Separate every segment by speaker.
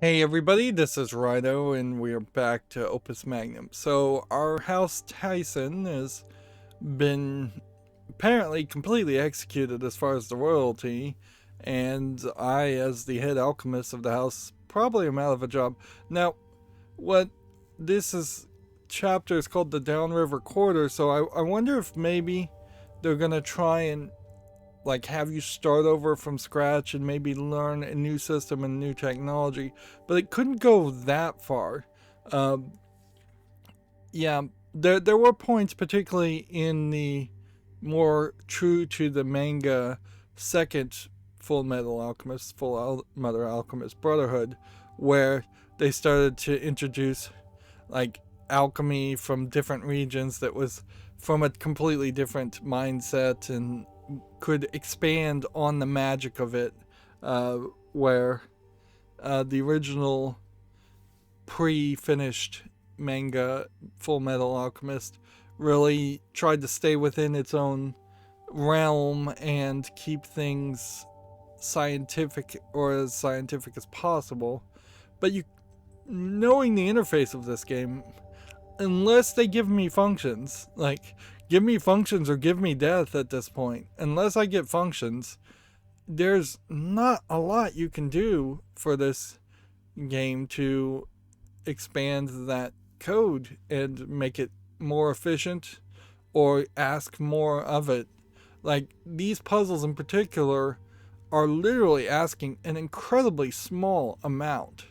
Speaker 1: Hey everybody, this is Rydo and we are back to Opus Magnum. So our house Tassen has been apparently completely executed as far as the royalty, and I, as the head alchemist of the house, probably am out of a job. Now, what this is chapter is called the Downriver Quarter, so I wonder if maybe they're gonna try and like have you start over from scratch and maybe learn a new system and new technology, but it couldn't go that far. Um, yeah, there were points, particularly in the more true to the manga second Full Metal Alchemist, Full Metal Alchemist Brotherhood, where they started to introduce like alchemy from different regions that was from a completely different mindset and could expand on the magic of it, uh, where the original pre-finished manga Full Metal Alchemist really tried to stay within its own realm and keep things scientific, or as scientific as possible. But you, knowing the interface of this game, unless they give me functions, like give me functions or give me death at this point, unless I get functions, there's not a lot you can do for this game to expand that code and make it more efficient or ask more of it. Like these puzzles in particular are literally asking an incredibly small amount.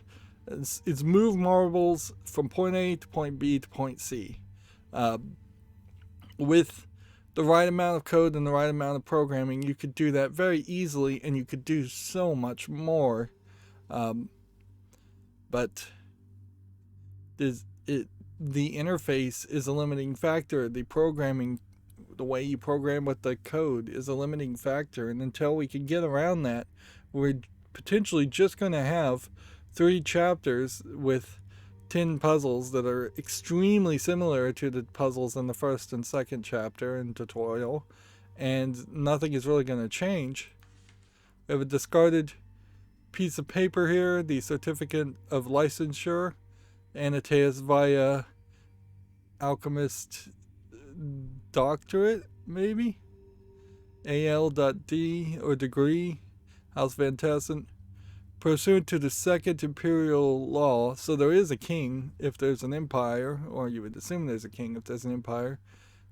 Speaker 1: It's move marbles from point A to point B to point C. Uh, with the right amount of code and the right amount of programming, you could do that very easily, and you could do so much more. Um, but the interface is a limiting factor. The programming, the way you program with the code, is a limiting factor. And until we can get around that, we're potentially just going to have 3 chapters with 10 puzzles that are extremely similar to the puzzles in the first and second chapter and tutorial, and nothing is really going to change. We have a discarded piece of paper here, the certificate of licensure, Anataeus Vaya Alchemist doctorate, maybe? AL.D or degree, House Van Tassen, pursuant to the second imperial law. So there is a king if there's an empire, or you would assume there's a king if there's an empire,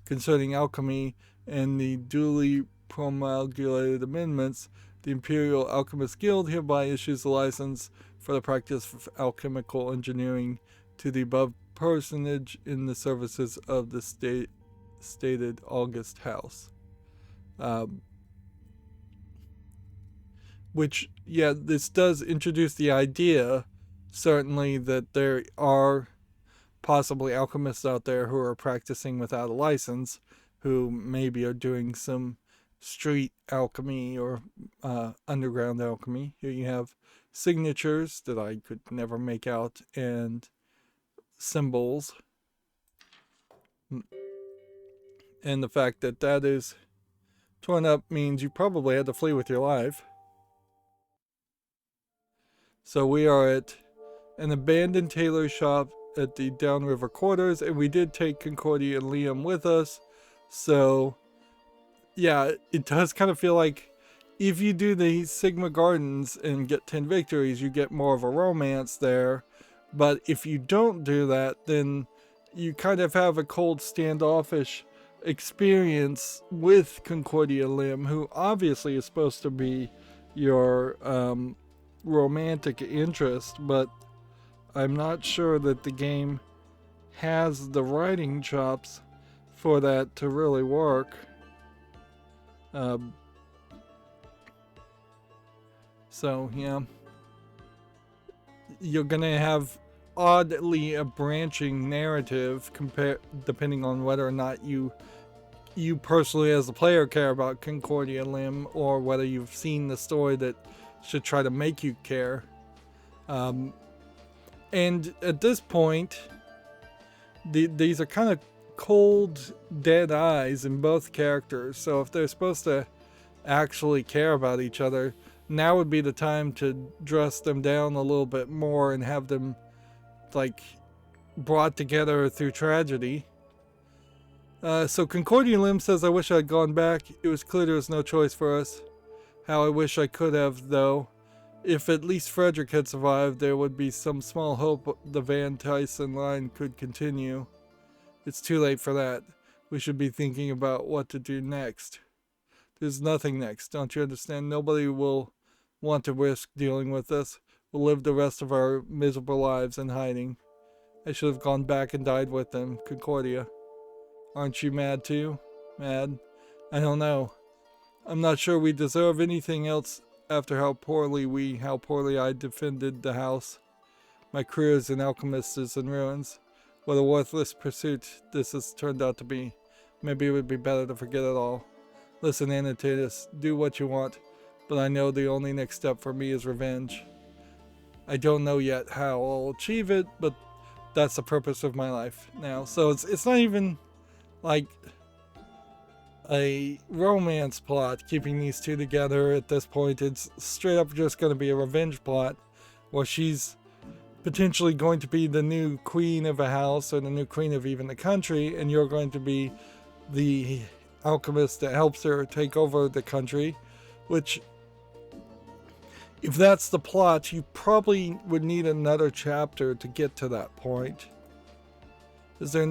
Speaker 1: concerning alchemy and the duly promulgated amendments. The Imperial Alchemist Guild hereby issues a license for the practice of alchemical engineering to the above personage in the services of the stated August House. Um, which, yeah, this does introduce the idea, certainly, that there are possibly alchemists out there who are practicing without a license, who maybe are doing some street alchemy or underground alchemy. Here you have signatures that I could never make out, and symbols. And the fact that that is torn up means you probably had to flee with your life. So we are at an abandoned tailor shop at the Downriver Quarters, and we did take Concordia and Liam with us. So, yeah, it does kind of feel like if you do the Sigma Gardens and get 10 victories, you get more of a romance there. But if you don't do that, then you kind of have a cold, standoffish experience with Concordia Lim, who obviously is supposed to be your romantic interest, but I'm not sure that the game has the writing chops for that to really work. Um, so, yeah. You're gonna have oddly a branching narrative depending on whether or not you personally as a player care about Concordia Lim, or whether you've seen the story that should try to make you care. And at this point, these are kind of cold, dead eyes in both characters. So if they're supposed to actually care about each other, now would be the time to dress them down a little bit more and have them, like, brought together through tragedy. So Concordia Lim says, I wish I'd gone back. It was clear there was no choice for us. How I wish I could have, though. If at least Frederick had survived, there would be some small hope the Van Tyson line could continue. It's too late for that. We should be thinking about what to do next. There's nothing next, don't you understand? Nobody will want to risk dealing with this. We'll live the rest of our miserable lives in hiding. I should have gone back and died with them, Concordia. Aren't you mad too? Mad? I don't know. I'm not sure we deserve anything else after how poorly I defended the house. My career as an alchemist is in ruins. What a worthless pursuit this has turned out to be. Maybe it would be better to forget it all. Listen, Anataeus, do what you want, but I know the only next step for me is revenge. I don't know yet how I'll achieve it, but that's the purpose of my life now. So it's not even like a romance plot keeping these two together at this point. It's straight up just going to be a revenge plot where she's potentially going to be the new queen of a house or the new queen of even the country, and you're going to be the alchemist that helps her take over the country, which, if that's the plot, you probably would need another chapter to get to that point. Is that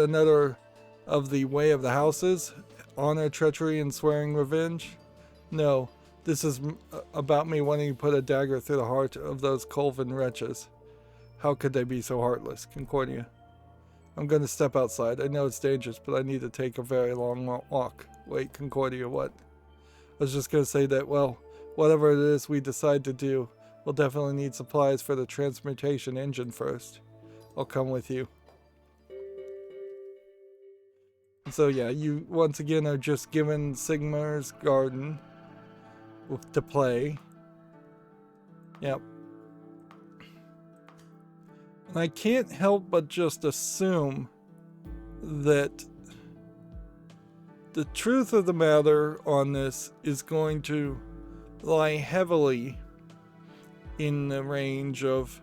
Speaker 1: another of the way of the houses? Honor, treachery, and swearing revenge? No, this is about me wanting to put a dagger through the heart of those Colvin wretches. How could they be so heartless, Concordia? I'm going to step outside. I know it's dangerous, but I need to take a very long walk. Wait, Concordia, what? I was just going to say that, well, whatever it is we decide to do, we'll definitely need supplies for the transmutation engine first. I'll come with you. So yeah, you once again are just given Sigmar's garden to play. Yep. And I can't help but just assume that the truth of the matter on this is going to lie heavily in the range of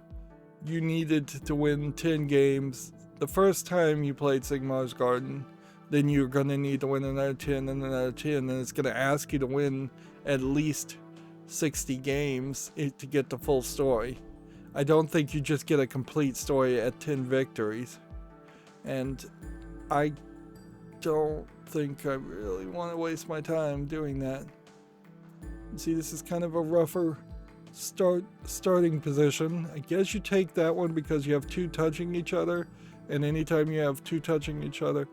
Speaker 1: you needed to win 10 games the first time you played Sigmar's Garden. Then you're going to need to win another 10 and another 10, and it's going to ask you to win at least 60 games to get the full story. I don't think you just get a complete story at 10 victories. And I don't think I really want to waste my time doing that. See, this is kind of a rougher starting position. I guess you take that one because you have two touching each other, and anytime you have two touching each other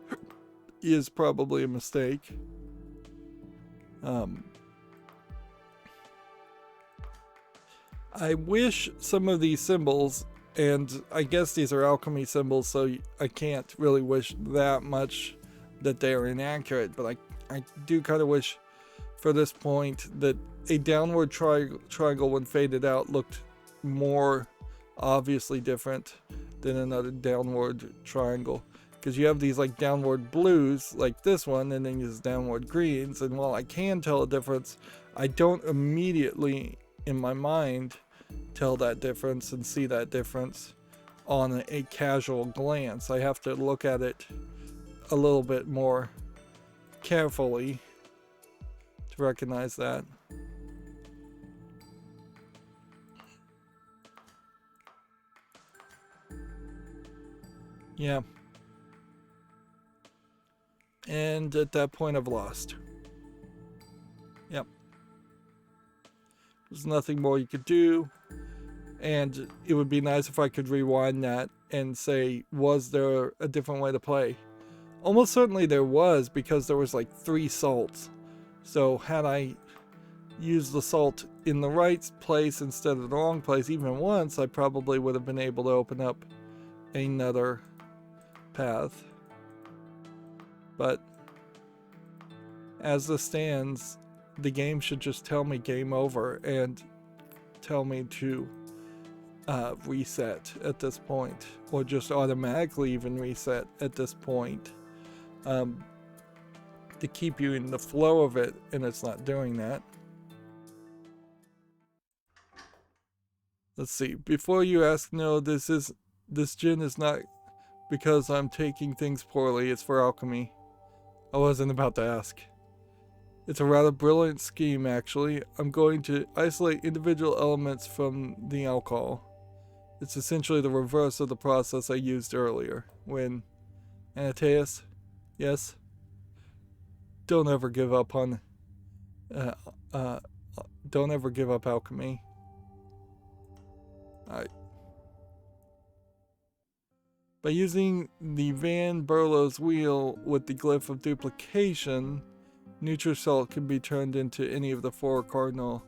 Speaker 1: is probably a mistake. I wish some of these symbols, and I guess these are alchemy symbols, so I can't really wish that much that they are inaccurate, but I do kind of wish for this point that a downward triangle when faded out looked more obviously different than another downward triangle. Because you have these like downward blues like this one, and then there's downward greens, and while I can tell a difference, I don't immediately in my mind tell that difference and see that difference on a casual glance. I have to look at it a little bit more carefully to recognize that. Yeah. And at that point I've lost. Yep. There's nothing more you could do. And it would be nice if I could rewind that and say, was there a different way to play? Almost certainly there was, because there was like 3 salts. So had I used the salt in the right place instead of the wrong place even once, I probably would have been able to open up another path. But as this stands, the game should just tell me game over and tell me to reset at this point, or just automatically even reset at this point, to keep you in the flow of it, and it's not doing that. Let's see. Before you ask, no, this gin is not because I'm taking things poorly. It's for alchemy. I wasn't about to ask. It's a rather brilliant scheme, actually. I'm going to isolate individual elements from the alcohol. It's essentially the reverse of the process I used earlier. When Anataeus, yes? Don't ever give up on... don't ever give up alchemy. Alright. By using the Van Berlo's wheel with the glyph of duplication, neutral salt can be turned into any of the 4 cardinal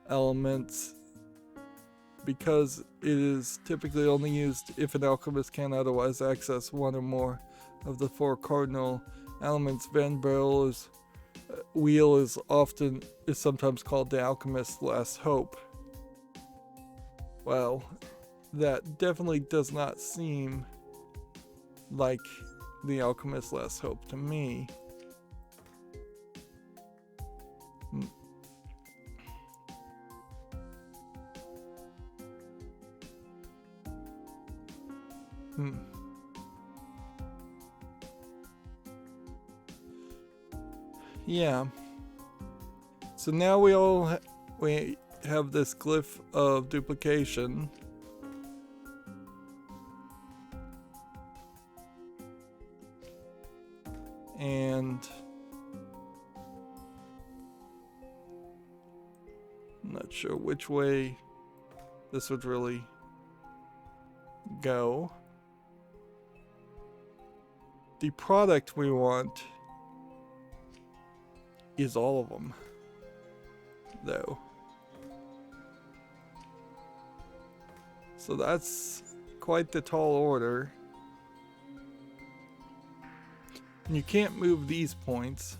Speaker 1: elements. Because it is typically only used if an alchemist can otherwise access one or more of the 4 cardinal elements, Van Berlo's wheel is sometimes called the Alchemist's last hope. Well, that definitely does not seem like the Alchemist's last hope to me. Yeah. So now we have this glyph of duplication. And I'm not sure which way this would really go. The product we want is all of them, though. So that's quite the tall order. And you can't move these points.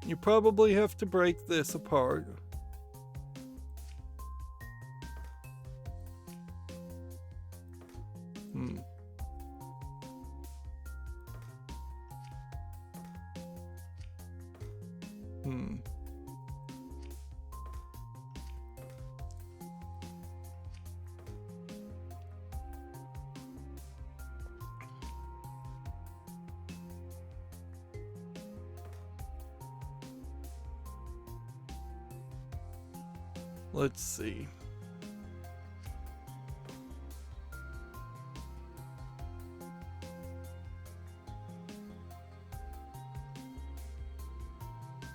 Speaker 1: You probably have to break this apart. Let's see.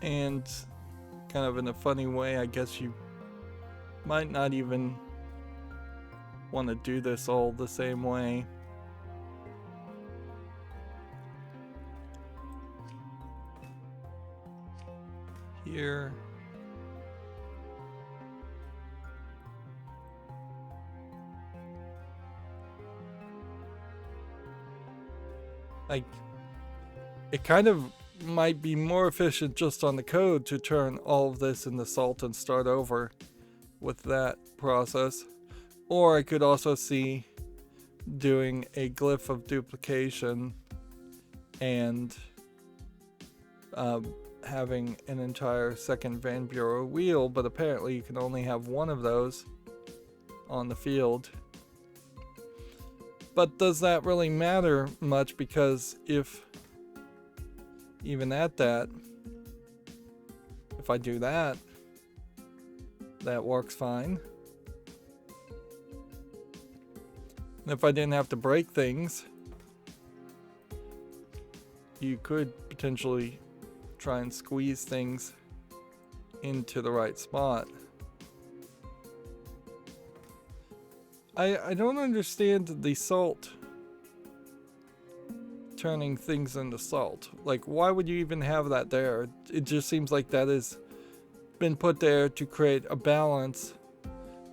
Speaker 1: And kind of in a funny way, I guess you might not even want to do this all the same way. Here. Like, it kind of might be more efficient just on the code to turn all of this into salt and start over with that process. Or I could also see doing a glyph of duplication and having an entire second Van Bureau wheel, but apparently you can only have one of those on the field. But does that really matter much? Because if, even at that, if I do that, that works fine. And if I didn't have to break things, you could potentially try and squeeze things into the right spot. I don't understand the salt turning things into salt. Like, why would you even have that there? It just seems like that has been put there to create a balance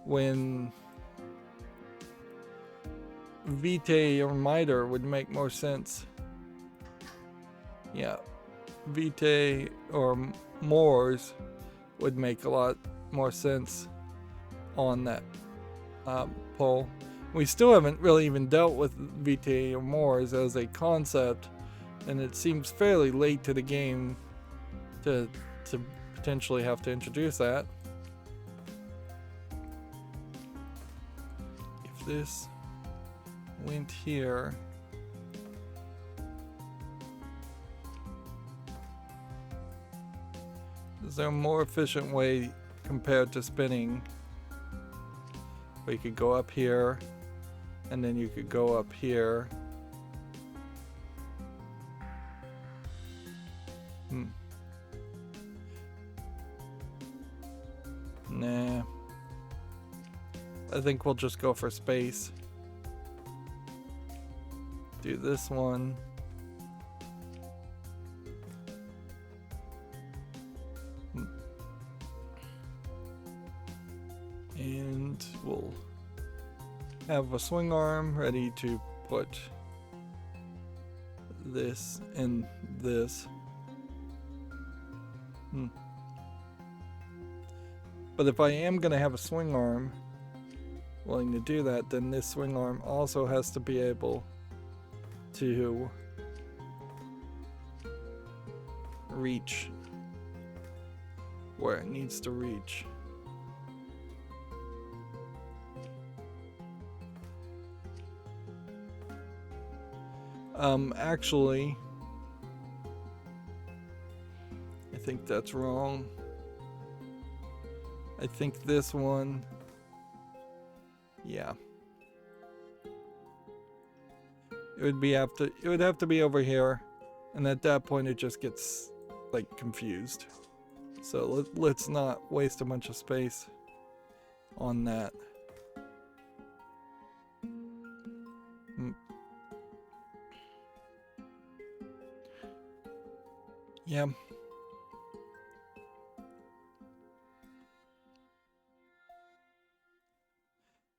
Speaker 1: when Vitae or Miter would make more sense. Yeah, Vitae or Mors would make a lot more sense on that poll. We still haven't really even dealt with Vitae or Mors as a concept, and it seems fairly late to the game to potentially have to introduce that. If this went here, is there a more efficient way compared to spinning? Where you could go up here, and then you could go up here. Nah. I think we'll just go for space. Do this one. And we'll have a swing arm ready to put this and this. But if I am going to have a swing arm willing to do that, then this swing arm also has to be able to reach where it needs to reach. Actually, I think that's wrong. I think this one, yeah. It would have to be over here, and at that point it just gets like confused. So let's not waste a bunch of space on that. Yeah.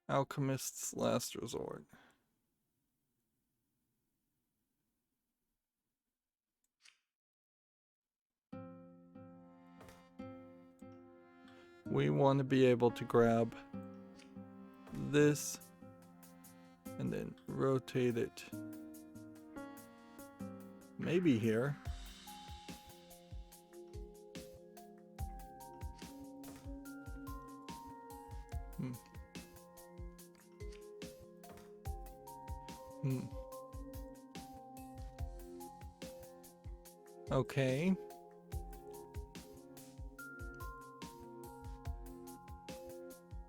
Speaker 1: Alchemist's last resort. We want to be able to grab this and then rotate it maybe here. Okay.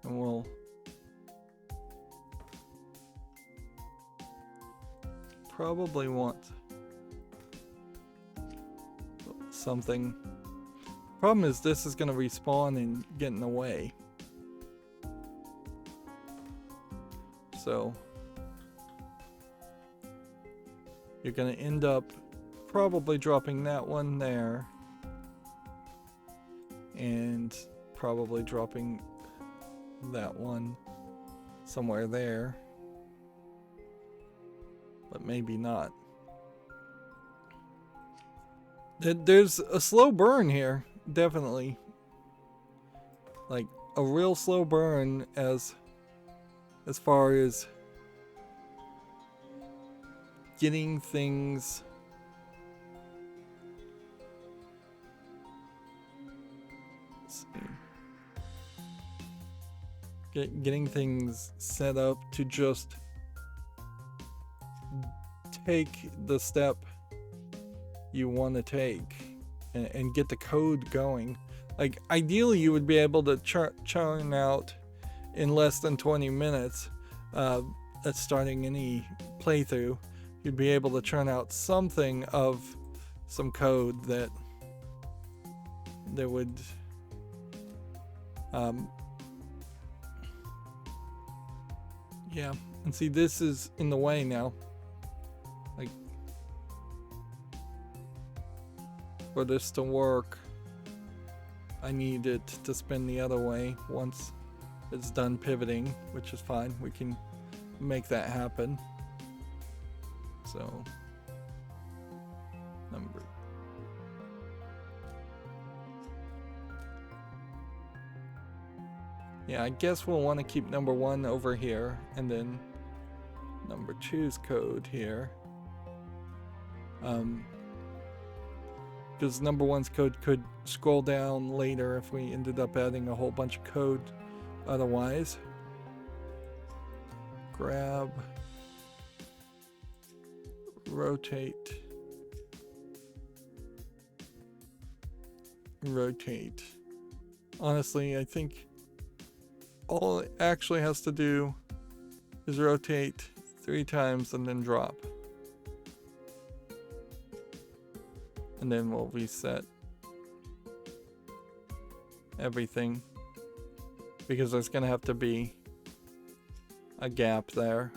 Speaker 1: And we'll probably want something. Problem is this is going to respawn and get in the way. So you're going to end up probably dropping that one there and probably dropping that one somewhere there, but maybe not. There's a slow burn here, definitely, like a real slow burn as far as getting things getting things set up to just take the step you want to take and get the code going. Like ideally you would be able to churn out in less than 20 minutes at starting any playthrough. You'd be able to churn out something of some code that would yeah, and see this is in the way now. Like for this to work, I need it to spin the other way once it's done pivoting, which is fine. We can make that happen. So yeah, I guess we'll want to keep number 1 over here and then number 2's code here. because number one's code could scroll down later if we ended up adding a whole bunch of code otherwise. Grab, rotate, rotate. Honestly, I think all it actually has to do is rotate 3 times and then drop. And then we'll reset everything, because there's gonna have to be a gap there.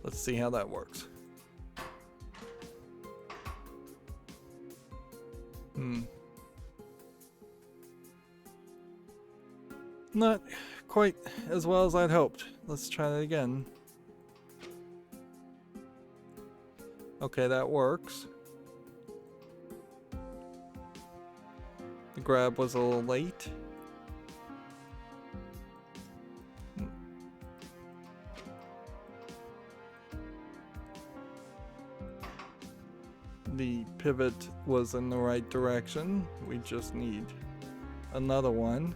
Speaker 1: Let's see how that works. Not quite as well as I'd hoped. Let's try that again. Okay, that works. The grab was a little late. The pivot was in the right direction. We just need another one.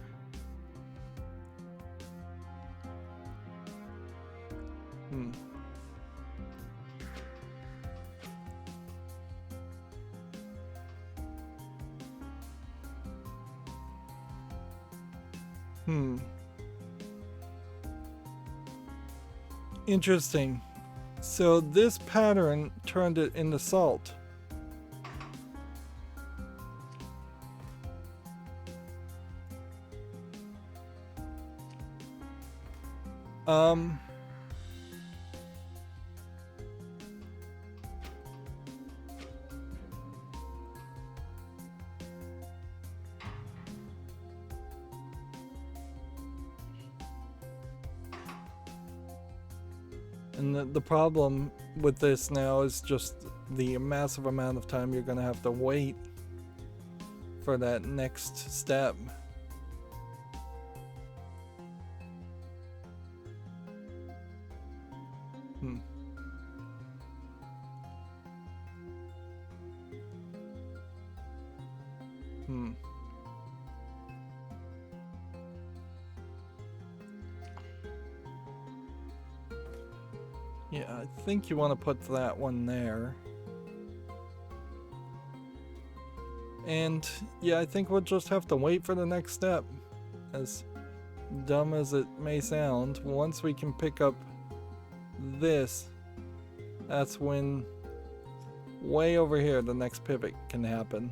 Speaker 1: Interesting. So this pattern turned it into salt. And the problem with this now is just the massive amount of time you're going to have to wait for that next step. Yeah, I think you want to put that one there. And yeah, I think we'll just have to wait for the next step. As dumb as it may sound, once we can pick up this, that's when way over here the next pivot can happen.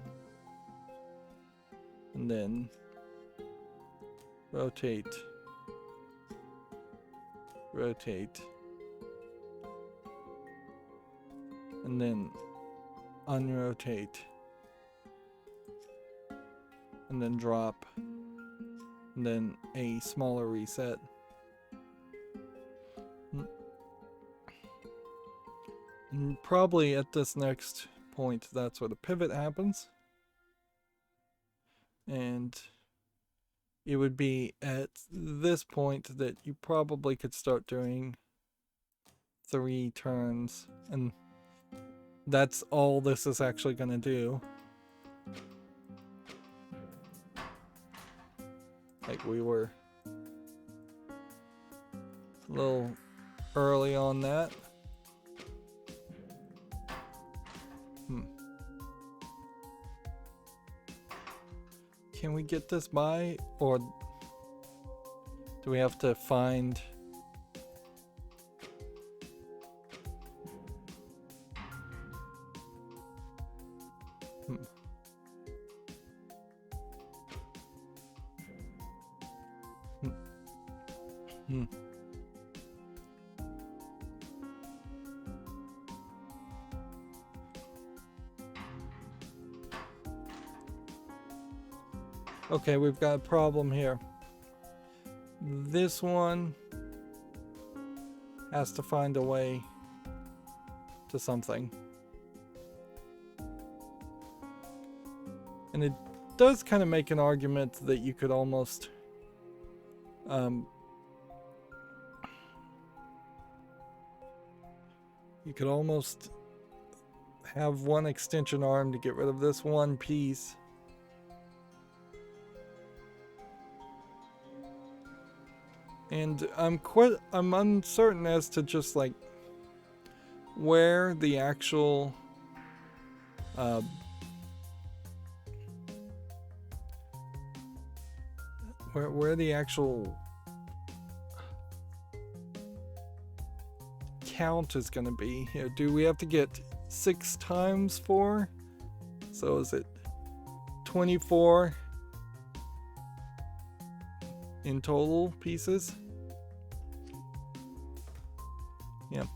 Speaker 1: And then rotate, rotate, and then unrotate, and then drop, and then a smaller reset. And probably at this next point, that's where the pivot happens. And it would be at this point that you probably could start doing 3 turns, and that's all this is actually going to do. Like, we were a little early on that. Can we get this by, or do we have to find... Okay, we've got a problem here. This one has to find a way to something. And it does kind of make an argument that you could almost have one extension arm to get rid of this one piece. And I'm uncertain as to just like where the actual where the actual count is going to be here. Do we have to get 6 times 4? So is it 24 in total pieces? Yep.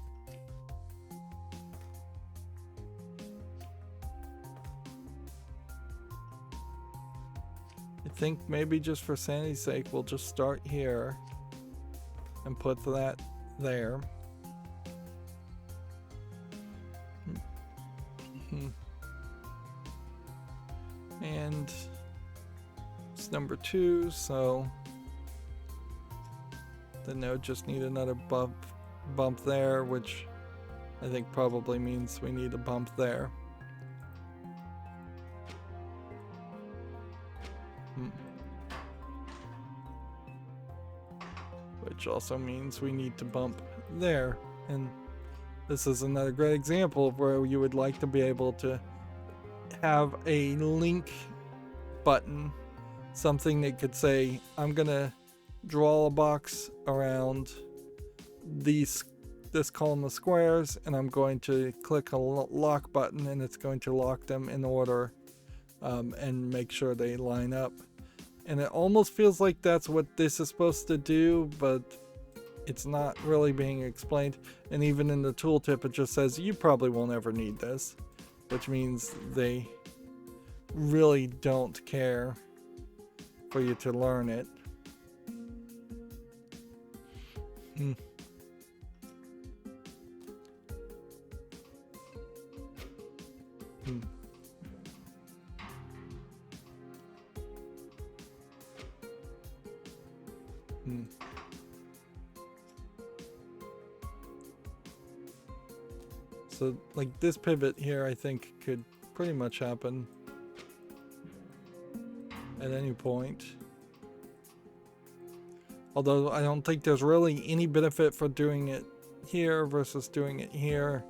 Speaker 1: I think maybe just for sanity's sake, we'll just start here and put that there. And it's number 2, so the node just need another bump there, which I think probably means we need a bump there. Which also means we need to bump there. And this is another great example of where you would like to be able to have a link button, something that could say, I'm gonna draw a box around this column of squares, and I'm going to click a lock button, and it's going to lock them in order and make sure they line up. And it almost feels like that's what this is supposed to do, but it's not really being explained. And even in the tooltip, it just says you probably won't ever need this, which means they really don't care for you to learn it. So like this pivot here, I think could pretty much happen at any point. Although I don't think there's really any benefit for doing it here versus doing it here.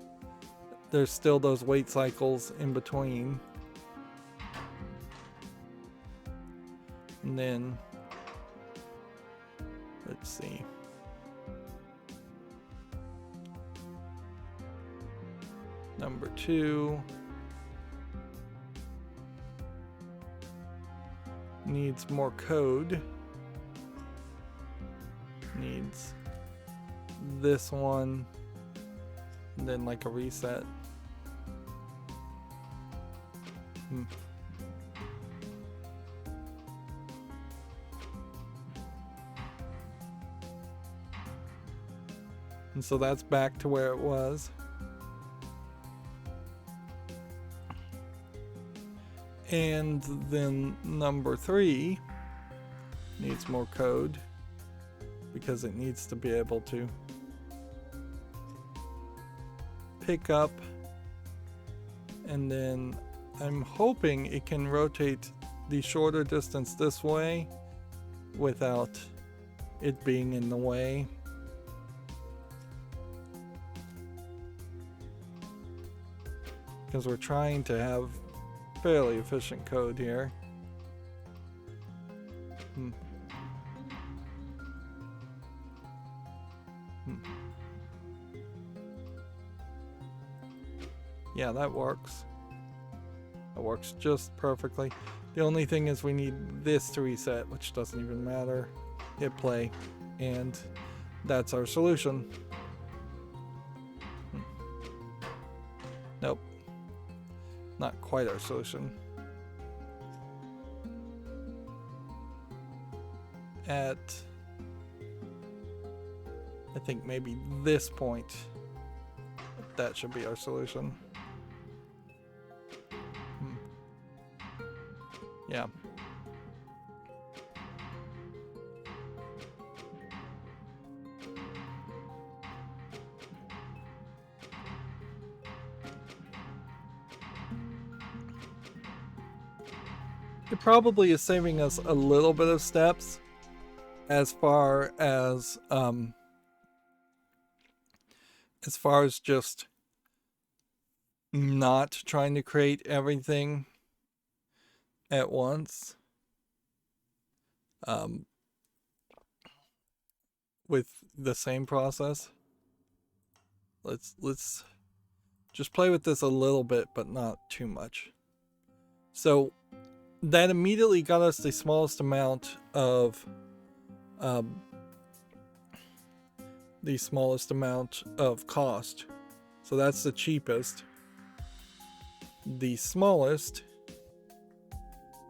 Speaker 1: There's still those wait cycles in between. And then, let's see. Number 2 needs more code. Needs this one, and then like a reset. And so that's back to where it was. And then number 3 needs more code because it needs to be able to pick up, and then I'm hoping it can rotate the shorter distance this way without it being in the way. Because we're trying to have fairly efficient code here. Yeah, that works. That works just perfectly. The only thing is we need this to reset, which doesn't even matter. Hit play, and that's our solution. Nope. Not quite our solution. At, I think maybe this point, that should be our solution. it probably is saving us a little bit of steps as far as just not trying to create everything at once. With the same process. Let's just play with this a little bit, but not too much. So that immediately got us the smallest amount of cost. So that's the cheapest. The smallest,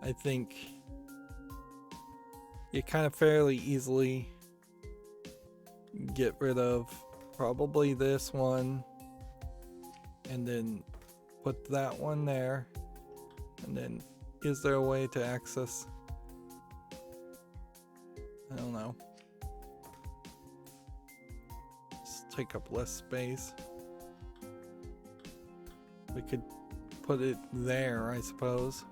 Speaker 1: I think you kind of fairly easily get rid of probably this one, and then put that one there, and then is there a way to access? I don't know. Just take up less space. We could put it there, I suppose.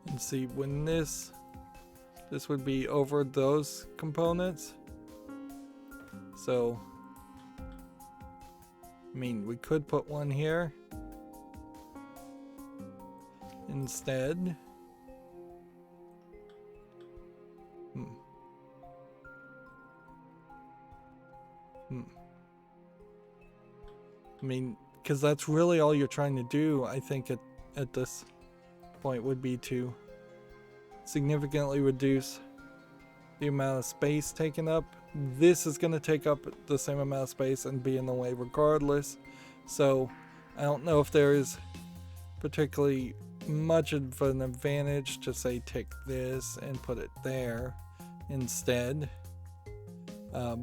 Speaker 1: And see, when this would be over those components. So, I mean, we could put one here instead. I mean, because that's really all you're trying to do, I think, at this point, would be to significantly reduce the amount of space taken up. This is going to take up the same amount of space and be in the way regardless. So I don't know if there is particularly much of an advantage to, say, take this and put it there instead. The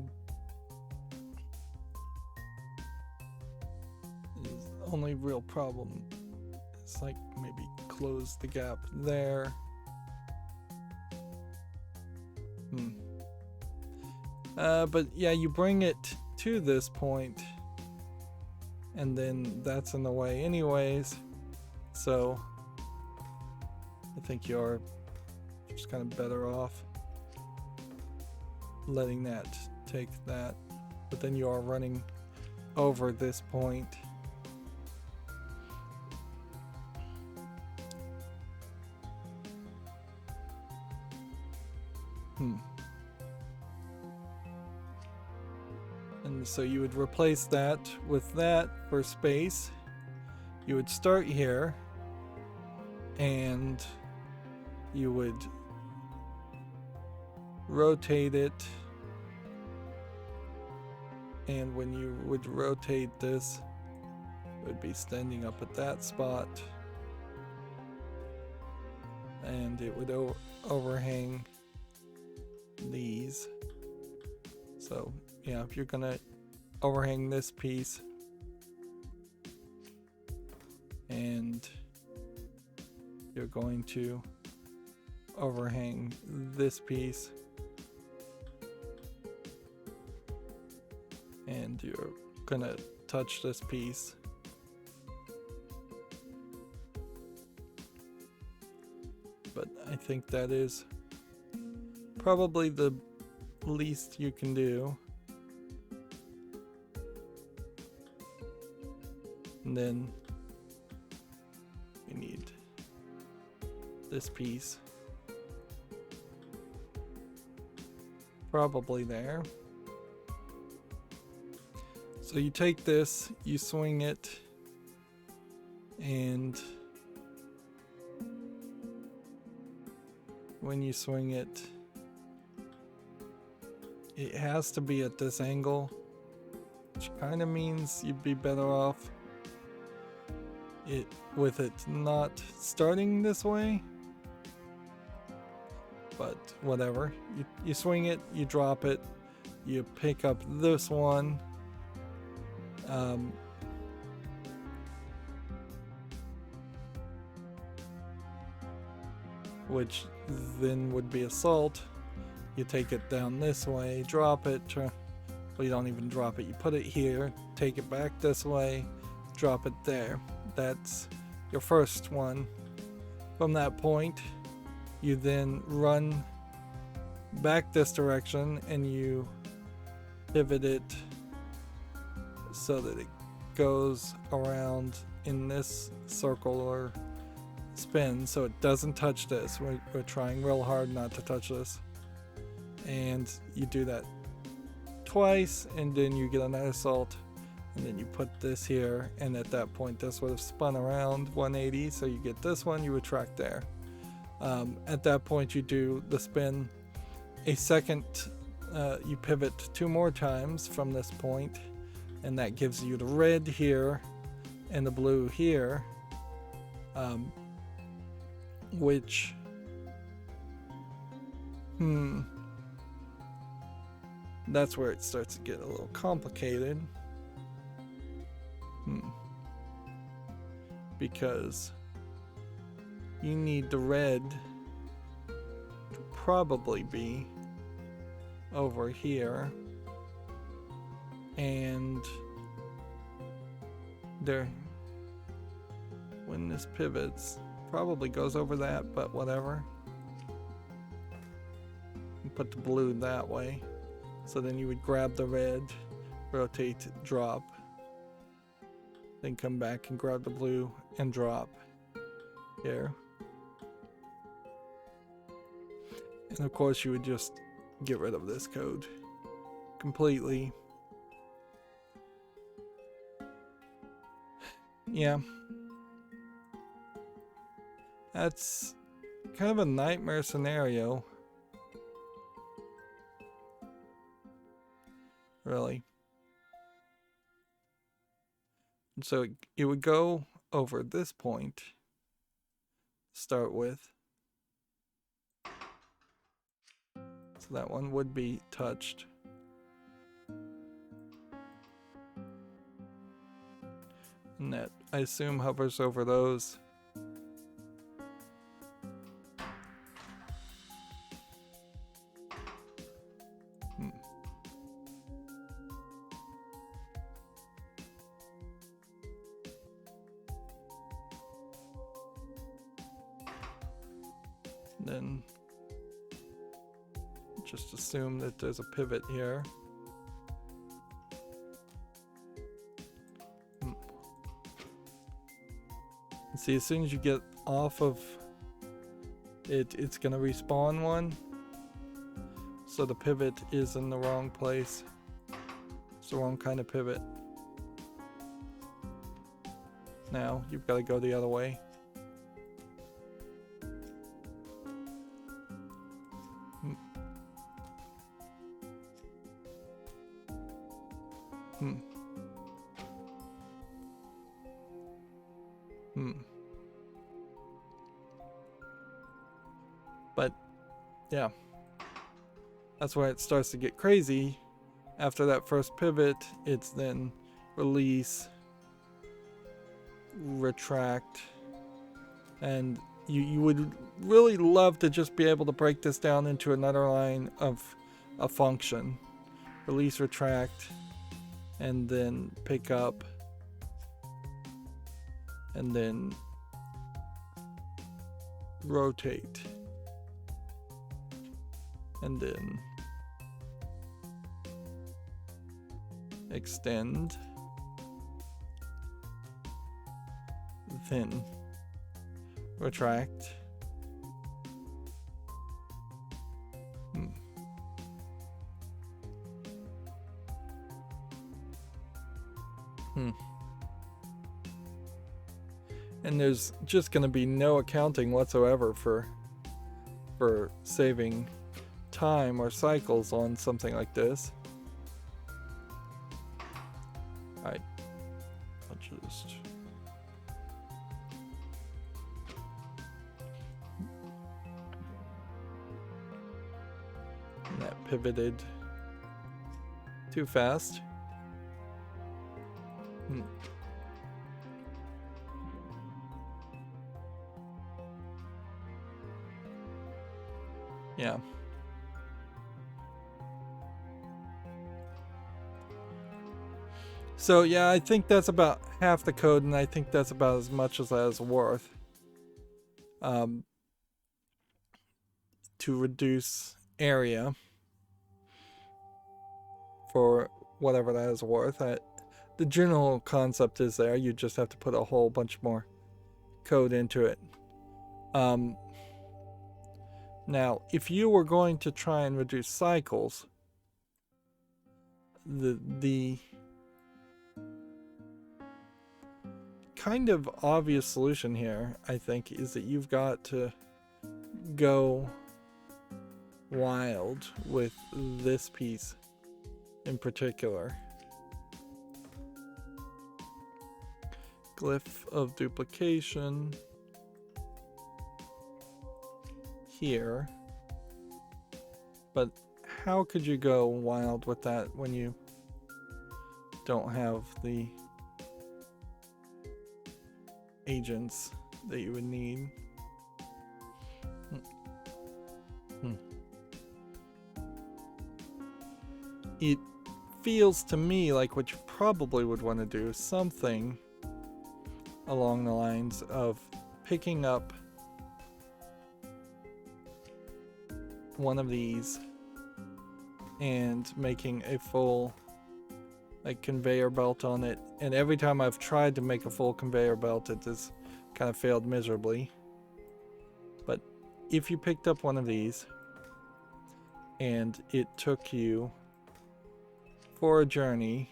Speaker 1: only real problem is, like, maybe close the gap there. But yeah, you bring it to this point, and then that's in the way anyways. So I think you're just kind of better off letting that take that. But then you are running over this point. And so you would replace that with that for space. You would start here, and you would rotate it. And when you would rotate this, it would be standing up at that spot. And it would overhang these. So yeah, if you're gonna overhang this piece, and you're going to overhang this piece, and you're gonna touch this piece, but I think that is probably the least you can do. And then you need this piece probably there. So you take this, you swing it, and when you swing it, it has to be at this angle, which kind of means you'd be better off with it not starting this way, but whatever. You swing it, you drop it, you pick up this one, which then would be assault. You take it down this way, drop it, well, you don't even drop it, you put it here, take it back this way, drop it there. That's your first one. From that point, you then run back this direction and you pivot it so that it goes around in this circular spin so it doesn't touch this. We're trying real hard not to touch this. And you do that twice, and then you get another salt, and then you put this here, and at that point this would have spun around 180, so you get this one, you retract there. At that point you do the spin a second, you pivot 2 more times from this point, and that gives you the red here and the blue here, which that's where it starts to get a little complicated. Because you need the red to probably be over here, and there, when this pivots, probably goes over that, but whatever. And put the blue that way. So then you would grab the red, rotate, drop, then come back and grab the blue and drop here. And of course you would just get rid of this code completely. Yeah. That's kind of a nightmare scenario. Really. And so it would go over this point, start with. So that one would be touched. And that, I assume, hovers over those. Then just assume that there's a pivot here. See, as soon as you get off of it, it's gonna respawn one. So the pivot is in the wrong place. It's the wrong kind of pivot. Now you've got to go the other way. But yeah, that's where it starts to get crazy. After that first pivot, it's then release, retract, and you would really love to just be able to break this down into another line of a function. Release, retract, and then pick up, and then rotate, and then extend, then retract, and there's just going to be no accounting whatsoever for saving time or cycles on something like this. Alright, I'll just that pivoted too fast. Yeah. So yeah, I think that's about half the code, and I think that's about as much as that is worth. To reduce area for whatever that is worth. The general concept is there. You just have to put a whole bunch more code into it. Now, if you were going to try and reduce cycles, the kind of obvious solution here, I think, is that you've got to go wild with this piece in particular. Glyph of duplication here. But how could you go wild with that when you don't have the agents that you would need? It feels to me like what you probably would want to do is something along the lines of picking up one of these and making a full conveyor belt on it. And every time I've tried to make a full conveyor belt, it has kind of failed miserably. But if you picked up one of these and it took you for a journey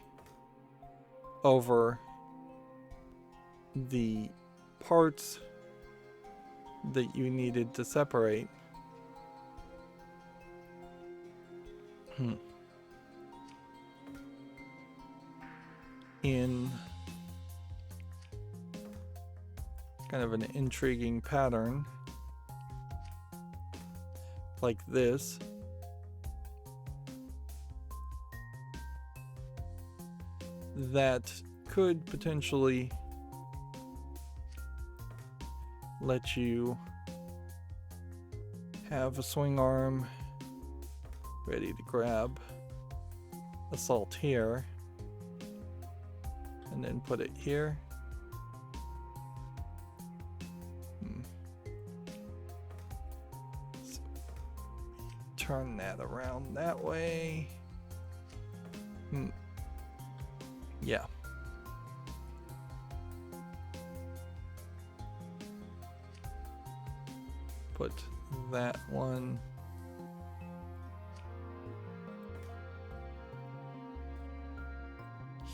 Speaker 1: over the parts that you needed to separate, in kind of an intriguing pattern like this, that could potentially let you have a swing arm ready to grab a salt here and then put it here. So turn that around that way. Yeah. Put that one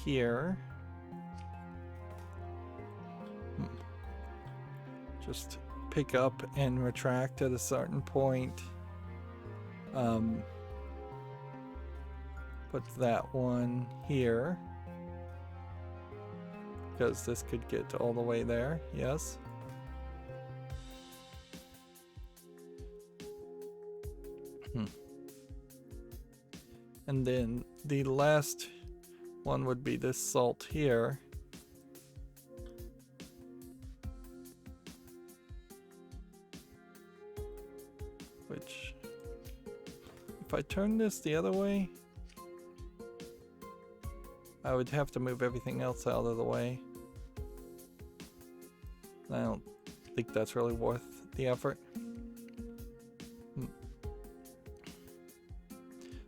Speaker 1: here. Just pick up and retract at a certain point. Put that one here, because this could get all the way there. Yes. And then the last one would be this salt here. Which, if I turn this the other way, I would have to move everything else out of the way. I don't think that's really worth the effort.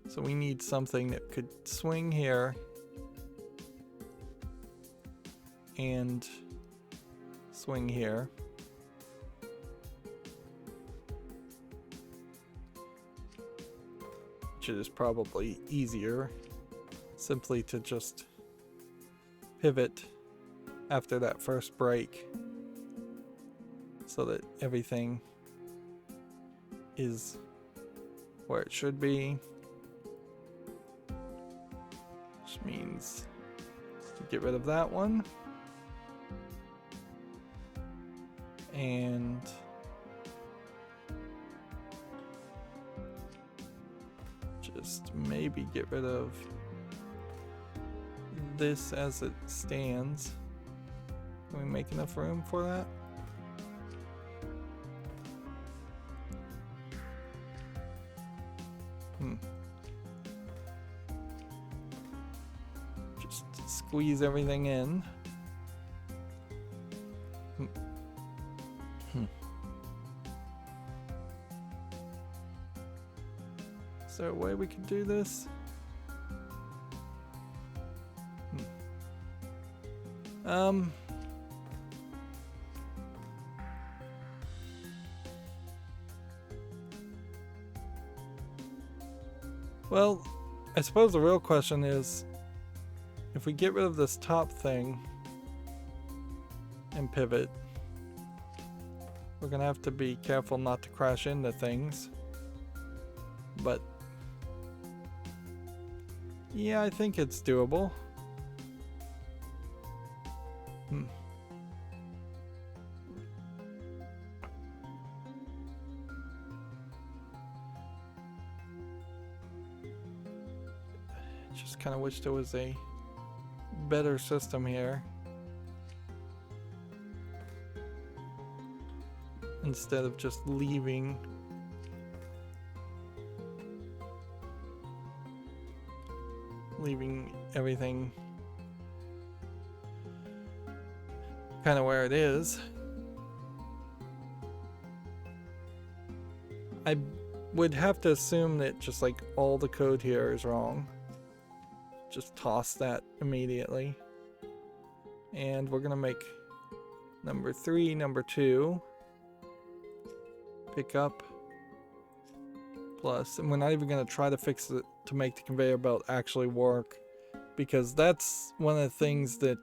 Speaker 1: So we need something that could swing here and swing here. Which is probably easier simply to just pivot after that first break so that everything is where it should be. Which means to get rid of that one. And just maybe get rid of this as it stands. Can we make enough room for that? Just squeeze everything in. Is there a way we could do this? Well, I suppose the real question is, if we get rid of this top thing and pivot, we're gonna have to be careful not to crash into things. But yeah, I think it's doable. Just kind of wish there was a better system here. Instead of just leaving everything kind of where it is. I would have to assume that just like all the code here is wrong. Just toss that immediately. And we're gonna make number 3, number 2. Pick up. Plus, and we're not even gonna try to fix it to make the conveyor belt actually work, because that's one of the things that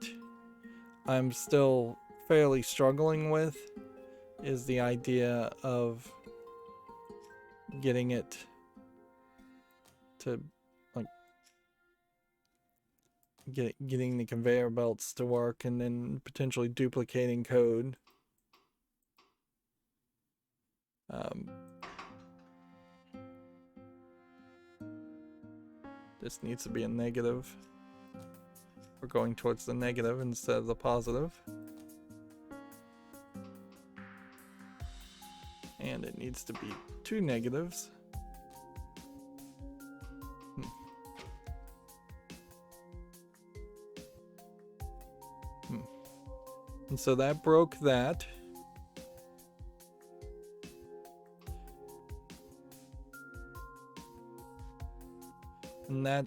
Speaker 1: I'm still fairly struggling with, is the idea of getting it to like getting the conveyor belts to work and then potentially duplicating code. This needs to be a negative. We're going towards the negative instead of the positive. And it needs to be 2 negatives. And so that broke that. And that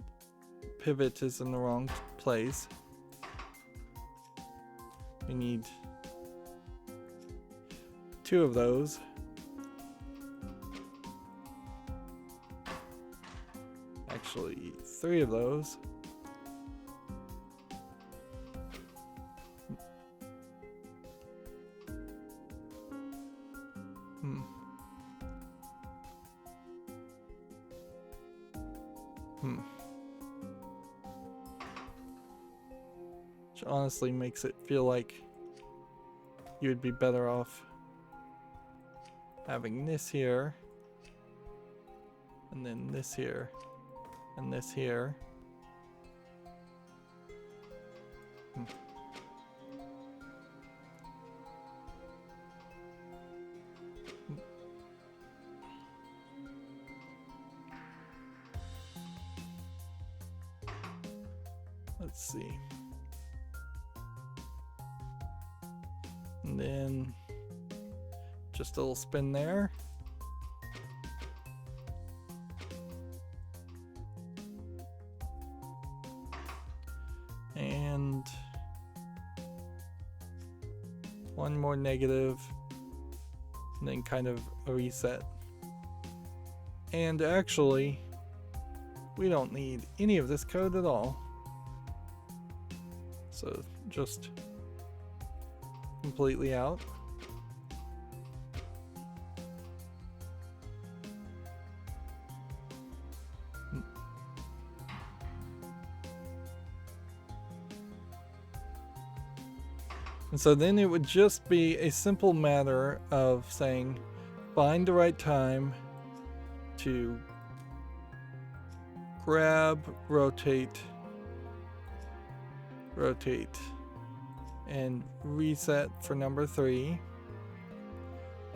Speaker 1: pivot is in the wrong place. We need 2 of those. Actually, 3 of those. Which honestly makes it feel like you would be better off having this here, and then this here, and this here. Let's see. And then just a little spin there. And 1 more negative, and then kind of a reset. And actually, we don't need any of this code at all. So just completely out. And so then it would just be a simple matter of saying, find the right time to grab, rotate, and reset for number 3,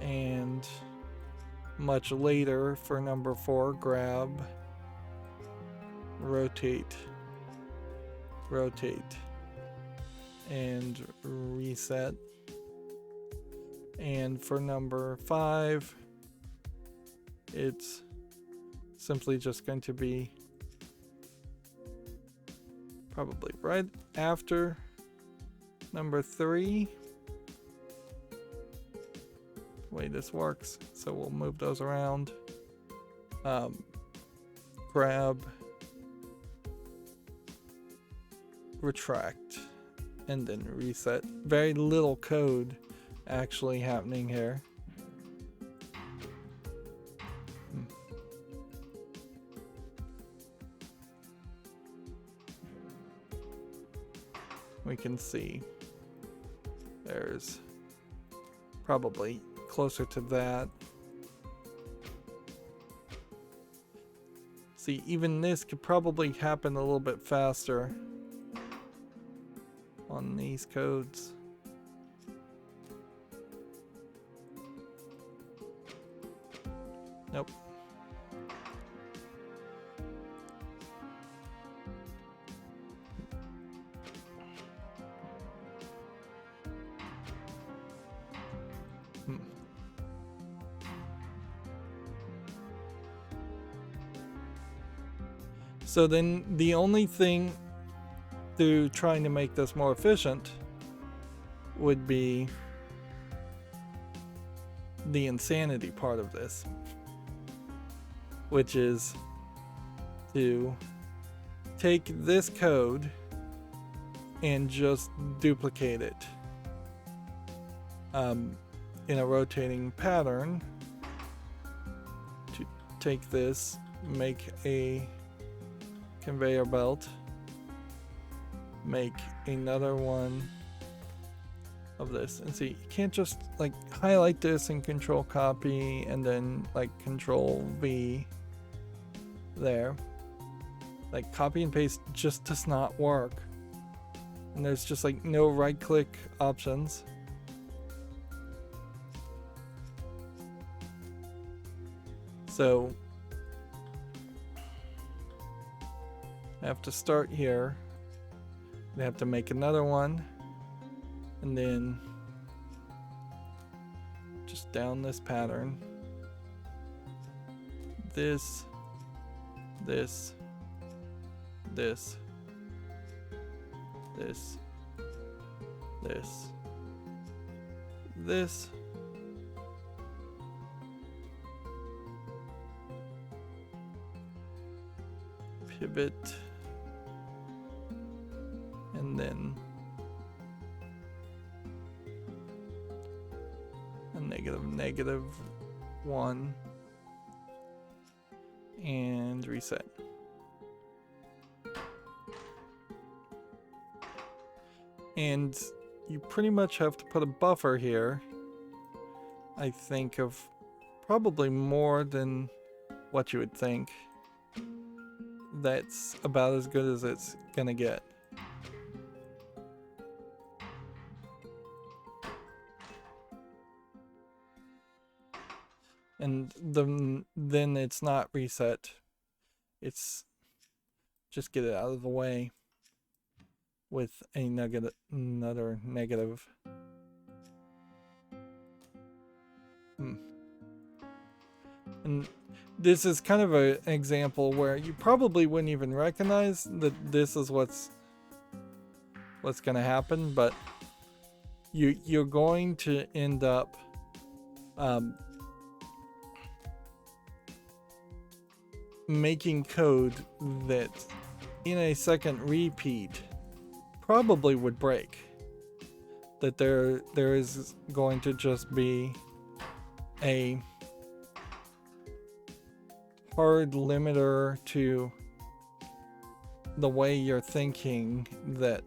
Speaker 1: and much later for number 4, grab, rotate, and reset. And for number 5, it's simply just going to be probably right after number 3. The way this works, so we'll move those around. Grab, retract, and then reset. Very little code actually happening here. We can see there's probably closer to that. See, even this could probably happen a little bit faster on these codes. Nope. So then the only thing through trying to make this more efficient would be the insanity part of this, which is to take this code and just duplicate it in a rotating pattern. To take this, make a conveyor belt, make another one of this, and see, you can't just like highlight this and control copy and then like control V there. Like copy and paste just does not work, and there's just like no right click options. So I have to start here. I have to make another one, and then just down this pattern. This, this, this, this, this, this, pivot, and then a negative 1 and reset. And you pretty much have to put a buffer here, I think, of probably more than what you would think. That's about as good as it's gonna get. And then it's not reset. It's just get it out of the way with another negative. And this is kind of an example where you probably wouldn't even recognize that this is what's going to happen, but you're going to end up making code that in a second repeat probably would break. That there is going to just be a hard limiter to the way you're thinking that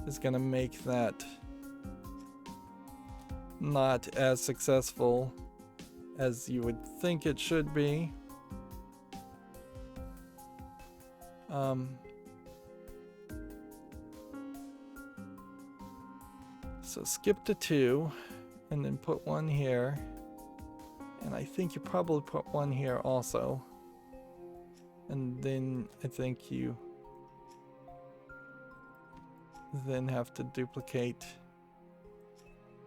Speaker 1: is going to make that not as successful as you would think it should be. So skip to 2 and then put 1 here, and I think you probably put 1 here also, and then I think you then have to duplicate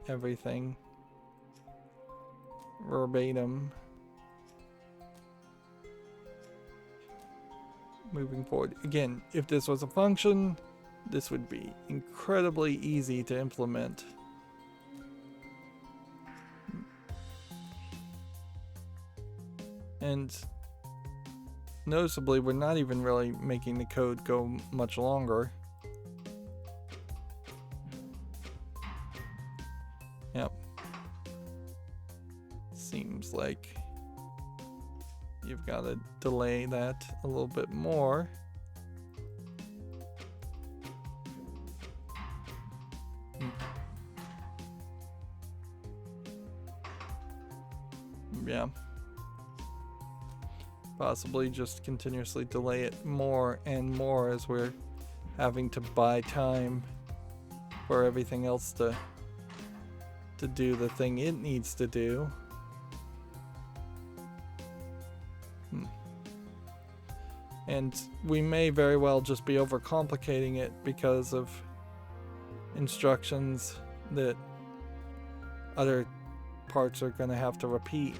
Speaker 1: everything verbatim moving forward. Again, if this was a function, this would be incredibly easy to implement. And noticeably, we're not even really making the code go much longer. Yep. Seems like you've got to delay that a little bit more. Yeah. Possibly just continuously delay it more and more as we're having to buy time for everything else to do the thing it needs to do. And we may very well just be overcomplicating it because of instructions that other parts are going to have to repeat.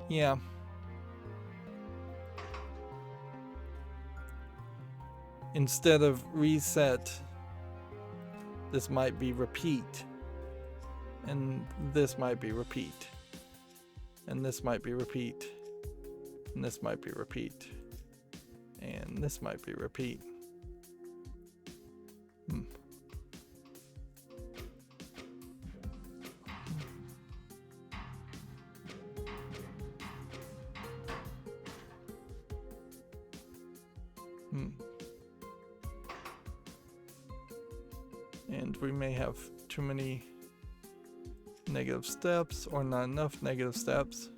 Speaker 1: Yeah. Instead of reset, this might be repeat. And this might be repeat. And this might be repeat. And this might be repeat. And this might be repeat. And we may have too many negative steps or not enough negative steps.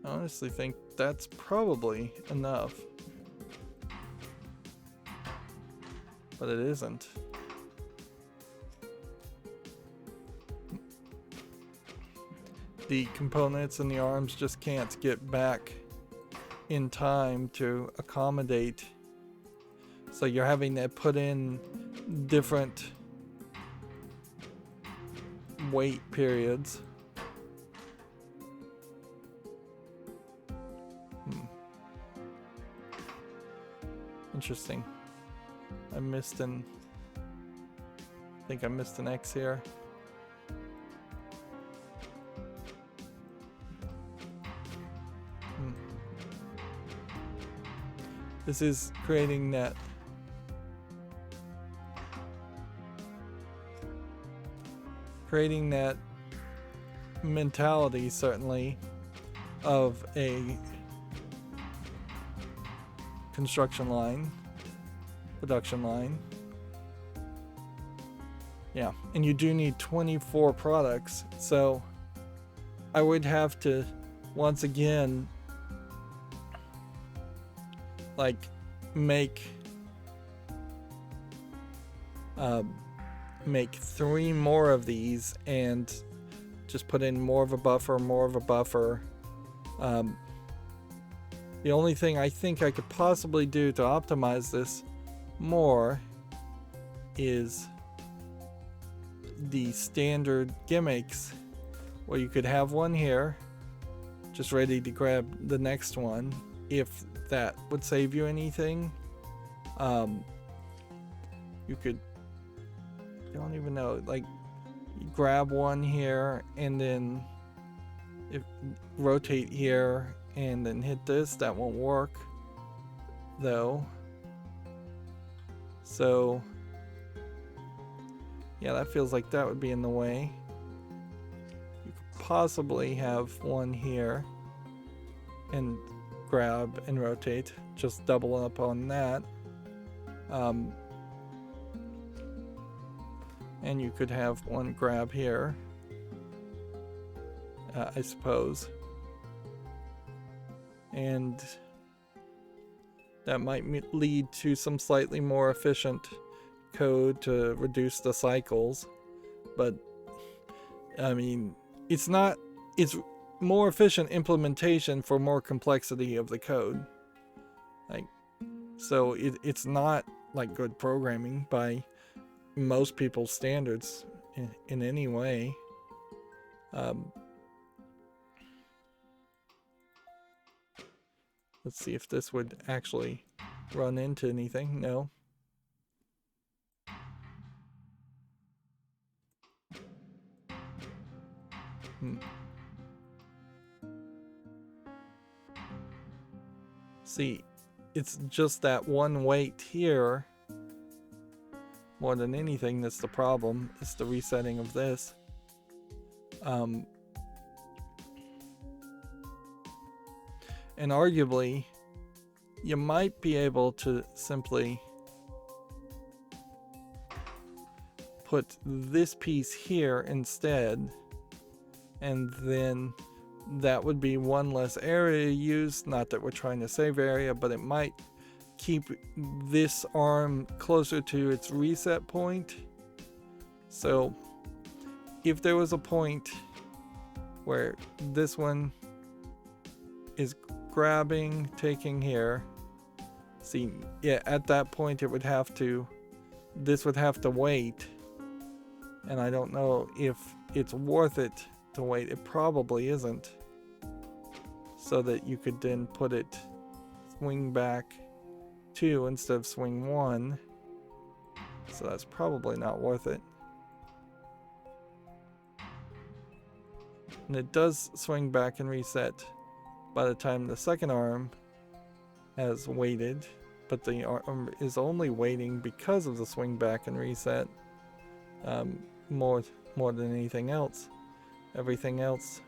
Speaker 1: I honestly think that's probably enough. But it isn't. The components and the arms just can't get back in time to accommodate. So you're having to put in different wait periods. Interesting. I think I missed an X here. This is creating that mentality, certainly, of a construction line, production line. Yeah, and you do need 24 products, so I would have to, once again, like, make 3 more of these and just put in more of a buffer. The only thing I think I could possibly do to optimize this more is the standard gimmicks, where you could have one here just ready to grab the next one, if that would save you anything. You could, I don't even know, like, you grab one here and then rotate here and then hit this. That won't work though. So yeah, that feels like that would be in the way. You could possibly have one here and grab and rotate, just double up on that. And you could have one grab here, I suppose. And that might lead to some slightly more efficient code to reduce the cycles. But I mean, it's more efficient implementation for more complexity of the code. Like, so it's not like good programming by most people's standards in any way. Let's see if this would actually run into anything. No. See, it's just that one weight here. More than anything, that's the problem. It's the resetting of this. And arguably, you might be able to simply put this piece here instead, and then that would be one less area used. Not that we're trying to save area, but it might keep this arm closer to its reset point. So if there was a point where this one is grabbing, taking here, see, yeah, at that point it would have to, this would have to wait, and I don't know if it's worth it to wait. It probably isn't, so that you could then put it swing back 2 instead of swing 1, so that's probably not worth it. And it does swing back and reset by the time the second arm has waited, but the arm is only waiting because of the swing back and reset, more than anything else. Everything else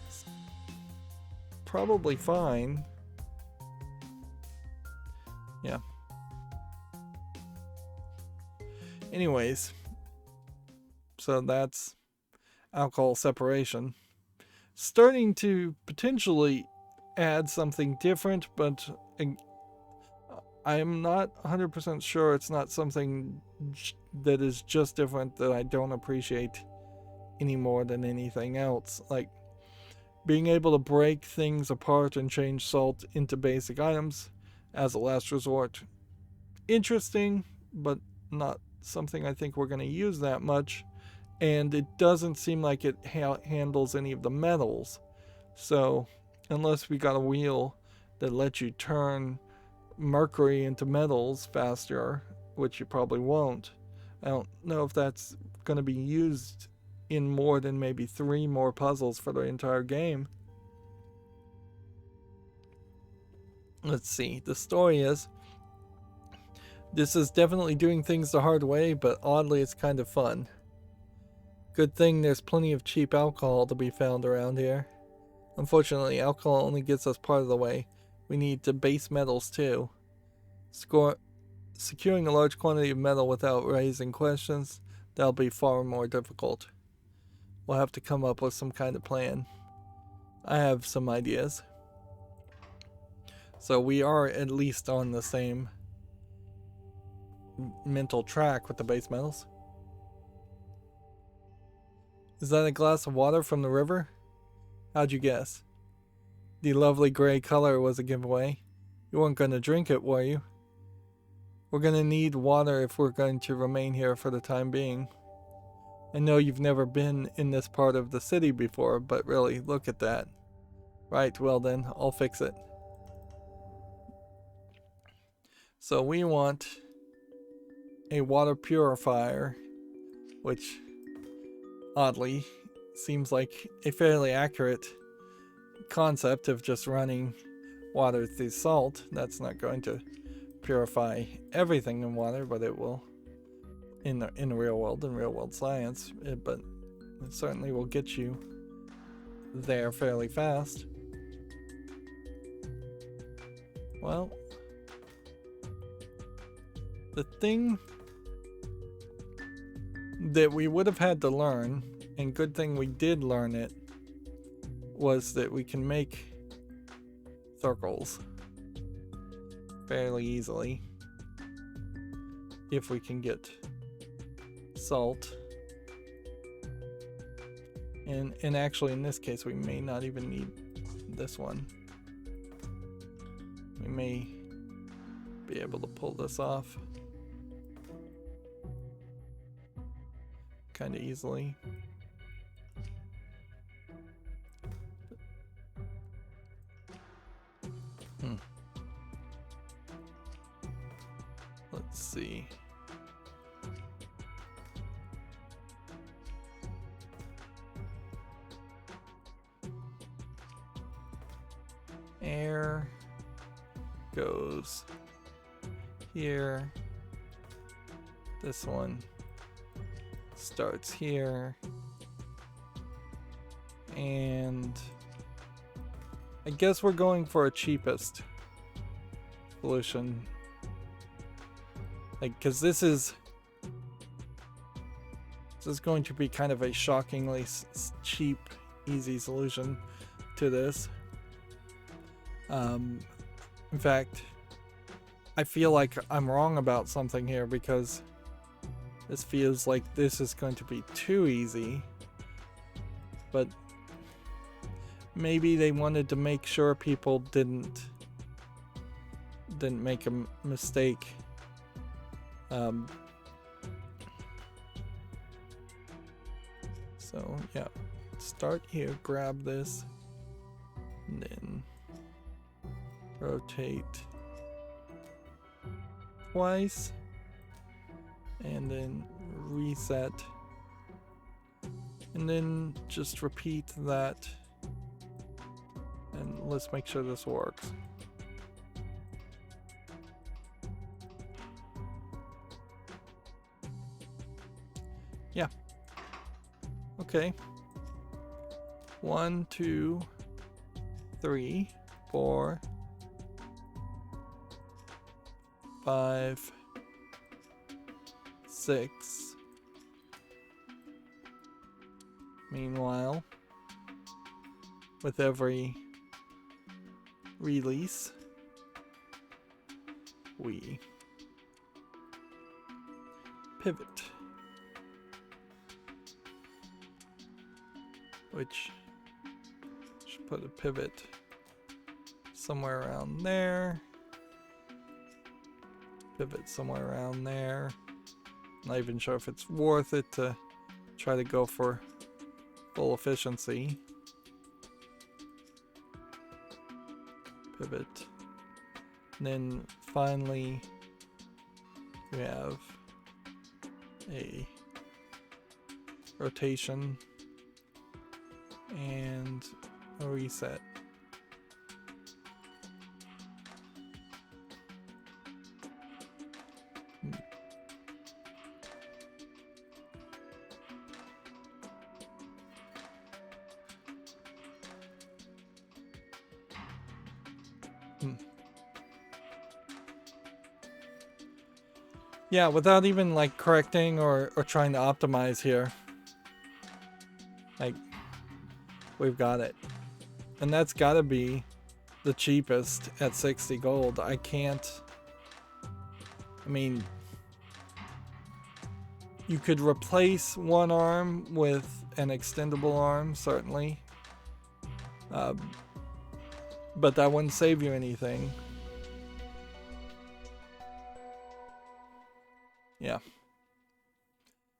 Speaker 1: is probably fine. Yeah. Anyways, so that's alcohol separation. Starting to potentially add something different, but I'm not 100% sure it's not something that is just different that I don't appreciate any more than anything else. Like being able to break things apart and change salt into basic items as a last resort. Interesting, but not something I think we're going to use that much. And it doesn't seem like it handles any of the metals. So unless we got a wheel that lets you turn mercury into metals faster, which you probably won't, I don't know if that's going to be used in more than maybe 3 more puzzles for the entire game. Let's see. The story is, this is definitely doing things the hard way, but oddly it's kind of fun. Good thing there's plenty of cheap alcohol to be found around here. Unfortunately, alcohol only gets us part of the way. We need the base metals too. Securing a large quantity of metal without raising questions, that'll be far more difficult. We'll have to come up with some kind of plan. I have some ideas. So we are at least on the same mental track with the base metals. Is that a glass of water from the river? How'd you guess? The lovely gray color was a giveaway. You weren't going to drink it, were you? We're going to need water if we're going to remain here for the time being. I know you've never been in this part of the city before, but really, look at that. Right, well then, I'll fix it. So we want a water purifier, which oddly seems like a fairly accurate concept of just running water through salt. That's not going to purify everything in water, but it will in the real world, in real world science, but it certainly will get you there fairly fast. Well, the thing that we would have had to learn, and good thing we did learn it, was that we can make circles fairly easily if we can get salt And actually in this case we may not even need this one. We may be able to pull this off kind of easily. Let's see. Air goes here. This one starts here. And I guess we're going for a cheapest solution. Like, because this is going to be kind of a shockingly cheap, easy solution to this. In fact, I feel like I'm wrong about something here because this feels like this is going to be too easy. But maybe they wanted to make sure people didn't make a mistake. So yeah, start here, grab this, and then rotate twice, and then reset, and then just repeat that, and let's make sure this works. Yeah. Okay. 1, 2, 3, 4, 5, 6. Meanwhile, with every release, we pivot, which should put a pivot somewhere around there, pivot somewhere around there. Not even sure if it's worth it to try to go for full efficiency. Pivot. And then finally we have a rotation and a reset. Yeah, without even like correcting or trying to optimize here. Like, we've got it. And that's gotta be the cheapest at 60 gold. I mean, you could replace one arm with an extendable arm, certainly. But that wouldn't save you anything. Yeah.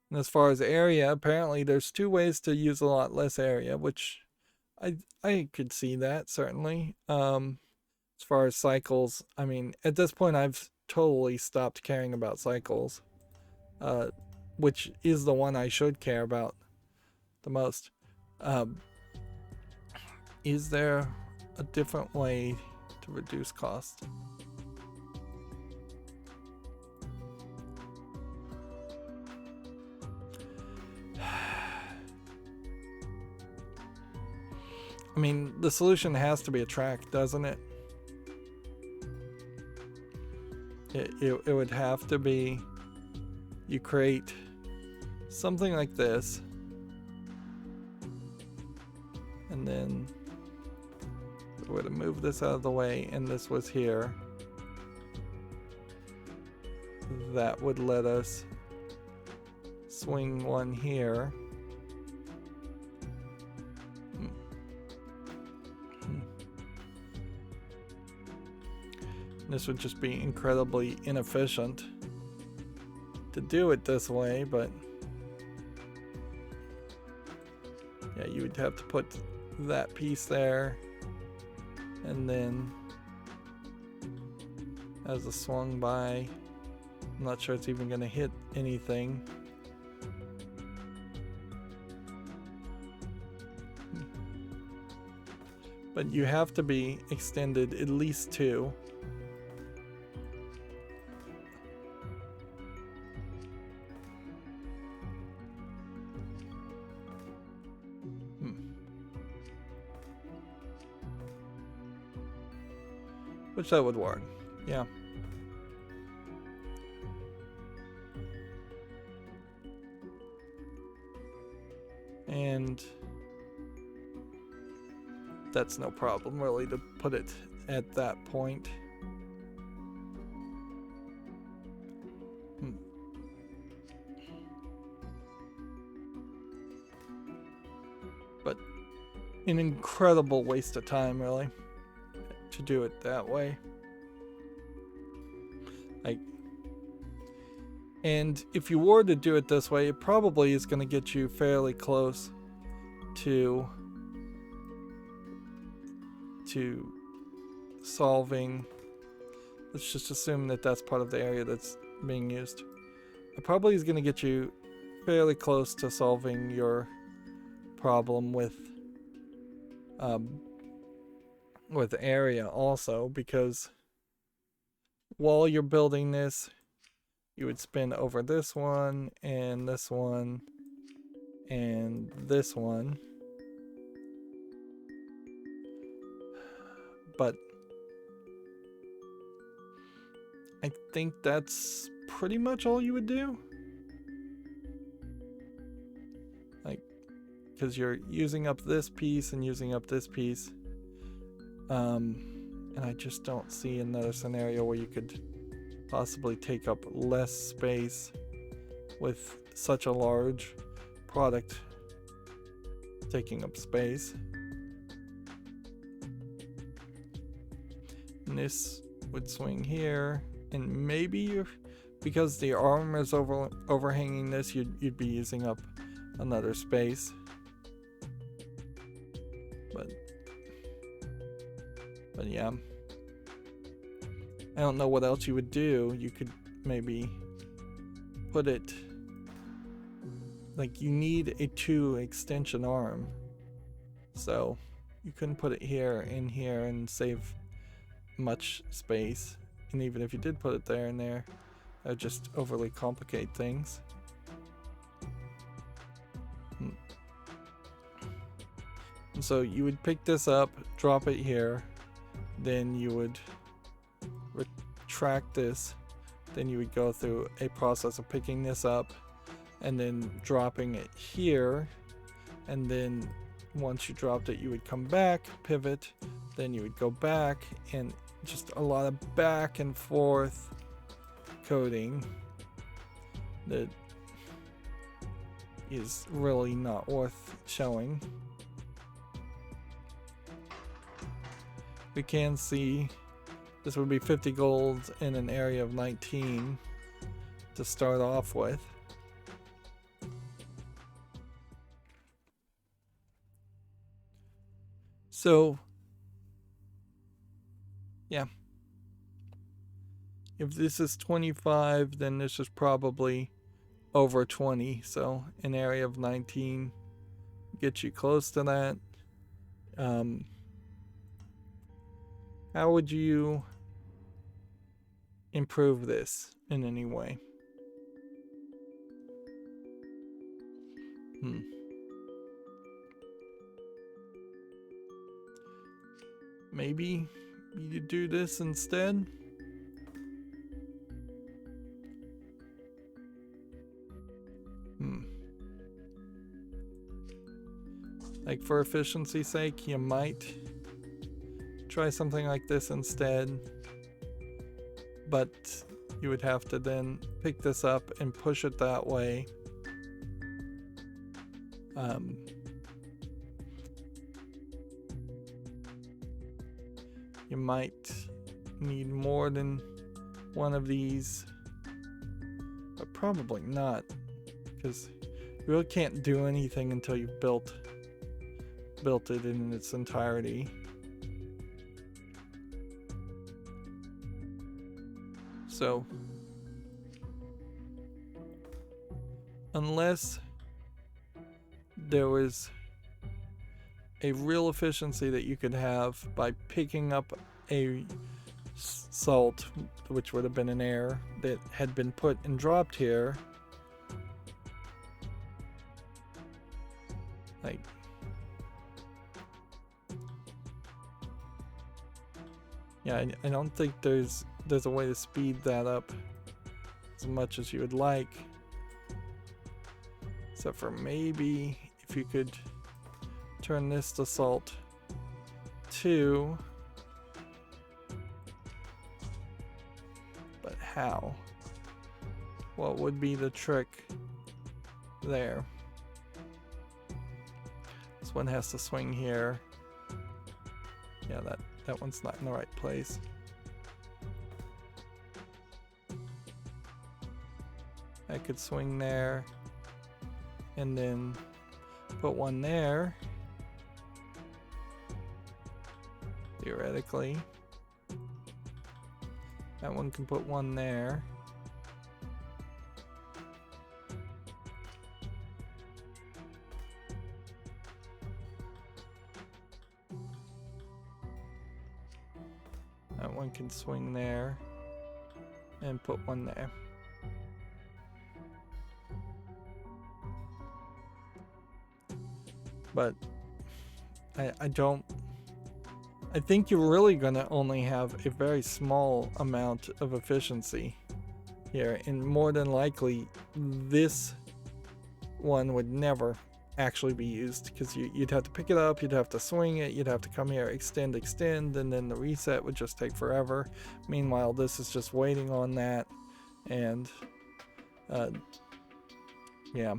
Speaker 1: And as far as area, apparently there's 2 ways to use a lot less area, which I could see that, certainly. As far as cycles, I mean, at this point I've totally stopped caring about cycles, which is the one I should care about the most. Is there a different way to reduce cost? I mean, the solution has to be a track, doesn't it? It would have to be, you create something like this, and then we would have moved this out of the way, and this was here. That would let us swing one here. This would just be incredibly inefficient to do it this way, but yeah, you would have to put that piece there, and then as it swung by, I'm not sure it's even going to hit anything. But you have to be extended at least 2. Which that would work, yeah. And that's no problem really to put it at that point. But an incredible waste of time really to do it that way. And if you were to do it this way, it probably is going to get you fairly close to solving. Let's just assume that that's part of the area that's being used. It probably is going to get you fairly close to solving your problem with area also, because while you're building this, you would spin over this one and this one and this one. But I think that's pretty much all you would do. Like, because you're using up this piece and using up this piece. And I just don't see another scenario where you could possibly take up less space with such a large product taking up space. And this would swing here, and maybe because the arm is overhanging this, you'd be using up another space. But yeah, I don't know what else you would do. You could maybe put it like you need a 2 extension arm, so you couldn't put it here in here and save much space. And even if you did put it there and there, that would just overly complicate things. And so you would pick this up, drop it here, then you would retract this, then you would go through a process of picking this up and then dropping it here, and then once you dropped it you would come back, pivot, then you would go back, and just a lot of back and forth coding that is really not worth showing. We can see this would be 50 gold in an area of 19 to start off with. So, yeah. If this is 25, then this is probably over 20. So, an area of 19 gets you close to that. How would you improve this in any way? Maybe you do this instead? Like, for efficiency's sake, you might try something like this instead, but you would have to then pick this up and push it that way. You might need more than one of these, but probably not, because you really can't do anything until you've built it in its entirety. So unless there was a real efficiency that you could have by picking up a salt, which would have been an air that had been put and dropped here, like yeah, I don't think there's a way to speed that up as much as you would like, except for maybe if you could turn this to salt 2. But how? What would be the trick there? This one has to swing here. Yeah, that one's not in the right place. I could swing there and then put one there, theoretically. That one can put one there. That one can swing there and put one there. But I think you're really gonna only have a very small amount of efficiency here, and more than likely this one would never actually be used, because you'd have to pick it up, you'd have to swing it, you'd have to come here, extend, and then the reset would just take forever. Meanwhile, this is just waiting on that, and yeah.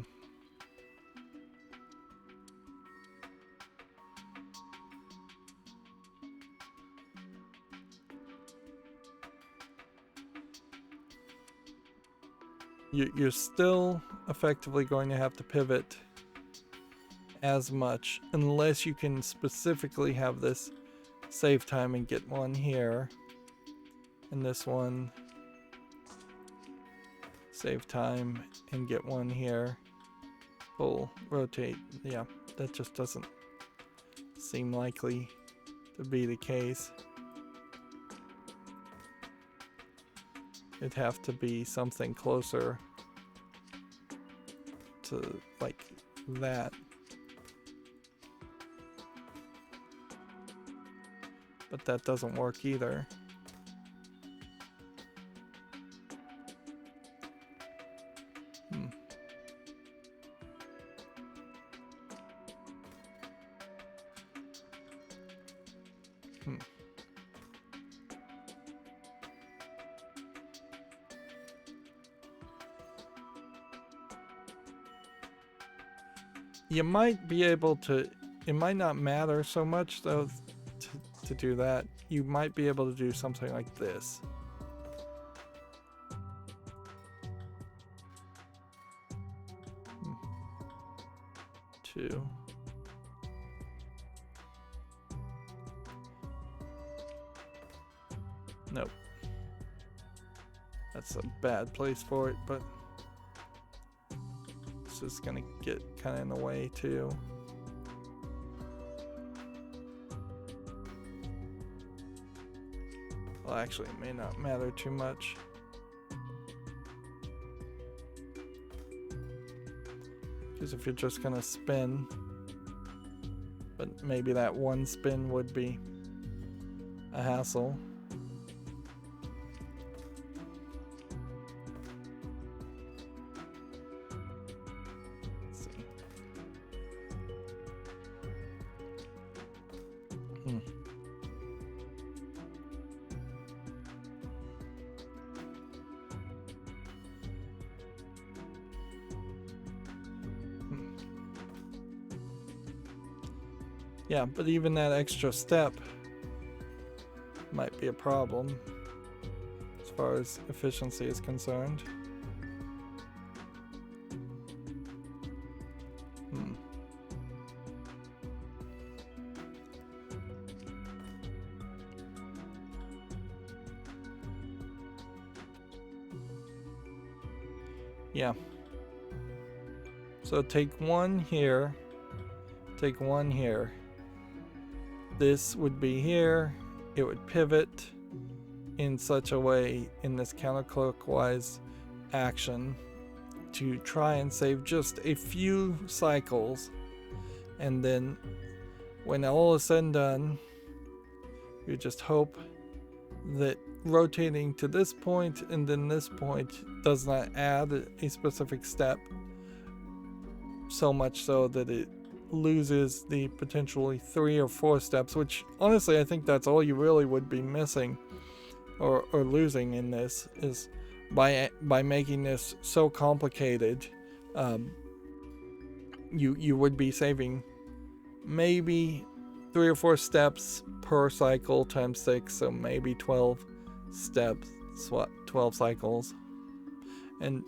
Speaker 1: You're still effectively going to have to pivot as much, unless you can specifically have this save time and get one here, and this one save time and get one here, pull, rotate. Yeah, that just doesn't seem likely to be the case. It'd have to be something closer to like that. But that doesn't work either. You might be able to, it might not matter so much though to do that. You might be able to do something like this. Two. Nope. That's a bad place for it, but this is gonna get kind of in the way too. Well, actually, it may not matter too much. Because if you're just gonna spin, but maybe that one spin would be a hassle. Yeah, but even that extra step might be a problem as far as efficiency is concerned. Yeah. So take one here, take one here. This would be here. It would pivot in such a way in this counterclockwise action to try and save just a few cycles. And then when all is said and done, you just hope that rotating to this point and then this point does not add a specific step, so much so that it loses the potentially 3 or 4 steps, which honestly I think that's all you really would be missing or losing in this, is by making this so complicated. You would be saving maybe 3 or 4 steps per cycle times 6, so maybe 12 steps, 12 cycles. And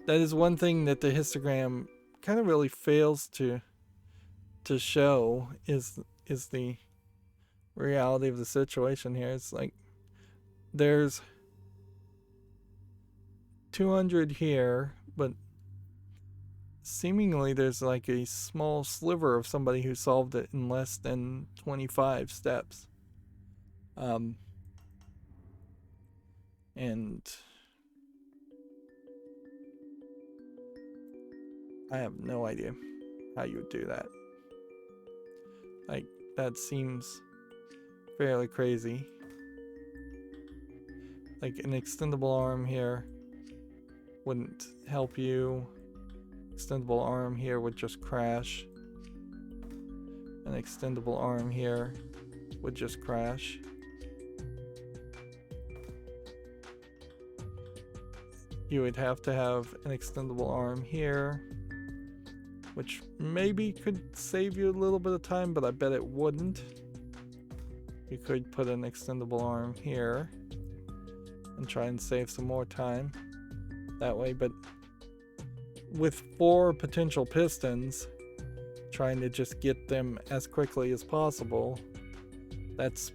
Speaker 1: that is one thing that the histogram kind of really fails to show, is the reality of the situation here. It's like there's 200 here, but seemingly there's like a small sliver of somebody who solved it in less than 25 steps. And I have no idea how you would do that. Like, that seems fairly crazy. Like, an extendable arm here wouldn't help you. Extendable arm here would just crash. An extendable arm here would just crash. You would have to have an extendable arm here, which maybe could save you a little bit of time, but I bet it wouldn't. You could put an extendable arm here and try and save some more time that way, but with 4 potential pistons, trying to just get them as quickly as possible, that's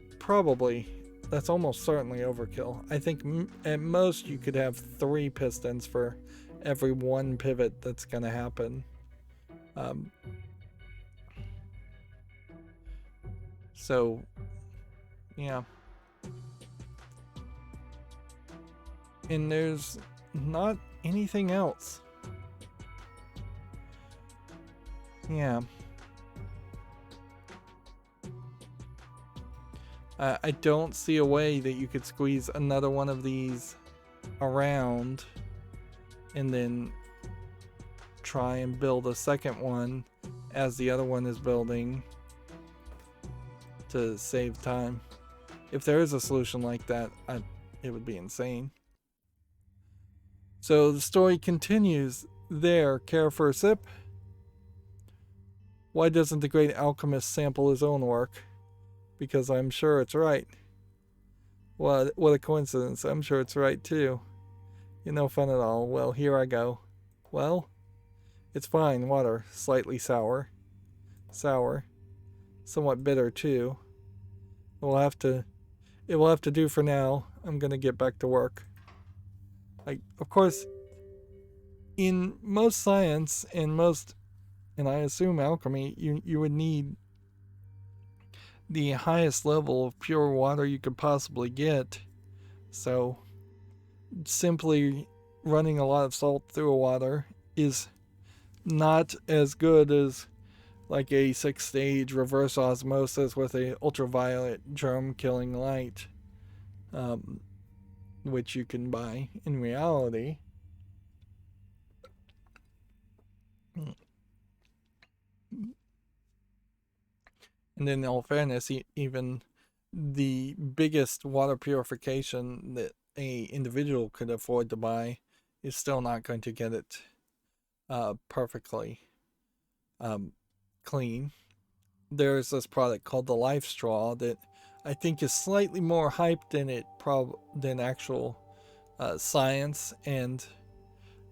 Speaker 1: almost certainly overkill. I think at most you could have 3 pistons for every 1 pivot that's going to happen. So, yeah. And there's not anything else. Yeah. I don't see a way that you could squeeze another one of these around and then try and build a second one as the other one is building to save time. If there is a solution like that, it would be insane. So the story continues there. Care for a sip? Why doesn't the great alchemist sample his own work? Because I'm sure it's right. What a coincidence. I'm sure it's right too. You're no fun at all. Well, here I go. Well, it's fine water. Slightly sour. Sour. Somewhat bitter too. It will have to do for now. I'm gonna get back to work. Like, of course, in most science and I assume alchemy, you would need the highest level of pure water you could possibly get. So simply running a lot of salt through a water is not as good as like a 6-stage reverse osmosis with a ultraviolet germ killing light, which you can buy in reality. And in all fairness, even the biggest water purification that a individual could afford to buy is still not going to get it perfectly clean. There's this product called the Life Straw that I think is slightly more hype than than actual science, and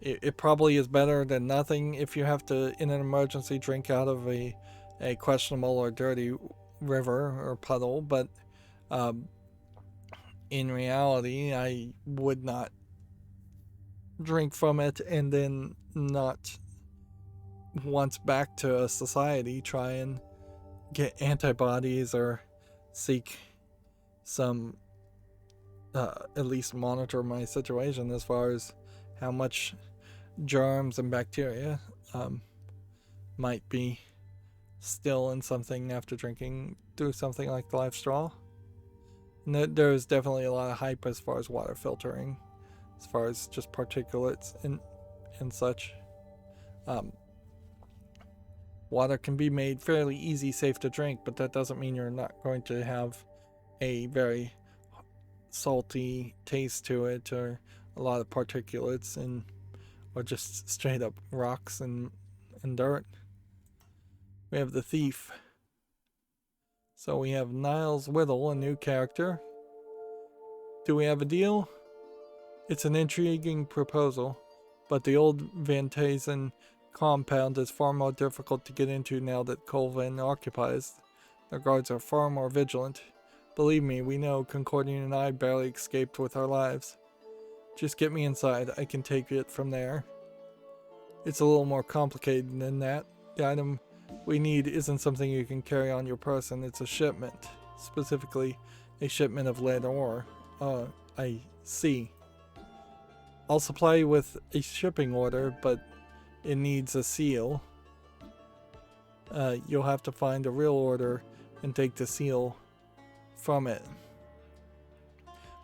Speaker 1: it probably is better than nothing if you have to, in an emergency, drink out of a questionable or dirty river or puddle. But in reality, I would not drink from it and then not once back to a society try and get antibodies or seek some at least monitor my situation as far as how much germs and bacteria might be still in something after drinking through something like the life straw. And there's definitely a lot of hype as far as water filtering, as far as just particulates and such. Water can be made fairly easy, safe to drink, but that doesn't mean you're not going to have a very salty taste to it, or a lot of particulates, or just straight up rocks and dirt. We have the thief. So we have Niles Whittle, a new character. Do we have a deal? It's an intriguing proposal, but the old Van Tassen compound is far more difficult to get into now that Colvin occupies. The guards are far more vigilant. Believe me, we know Concordian and I barely escaped with our lives. Just get me inside, I can take it from there. It's a little more complicated than that. The item we need isn't something you can carry on your person, it's a shipment. Specifically, a shipment of lead ore. I see. I'll supply you with a shipping order, but it needs a seal. You'll have to find a real order and take the seal from it.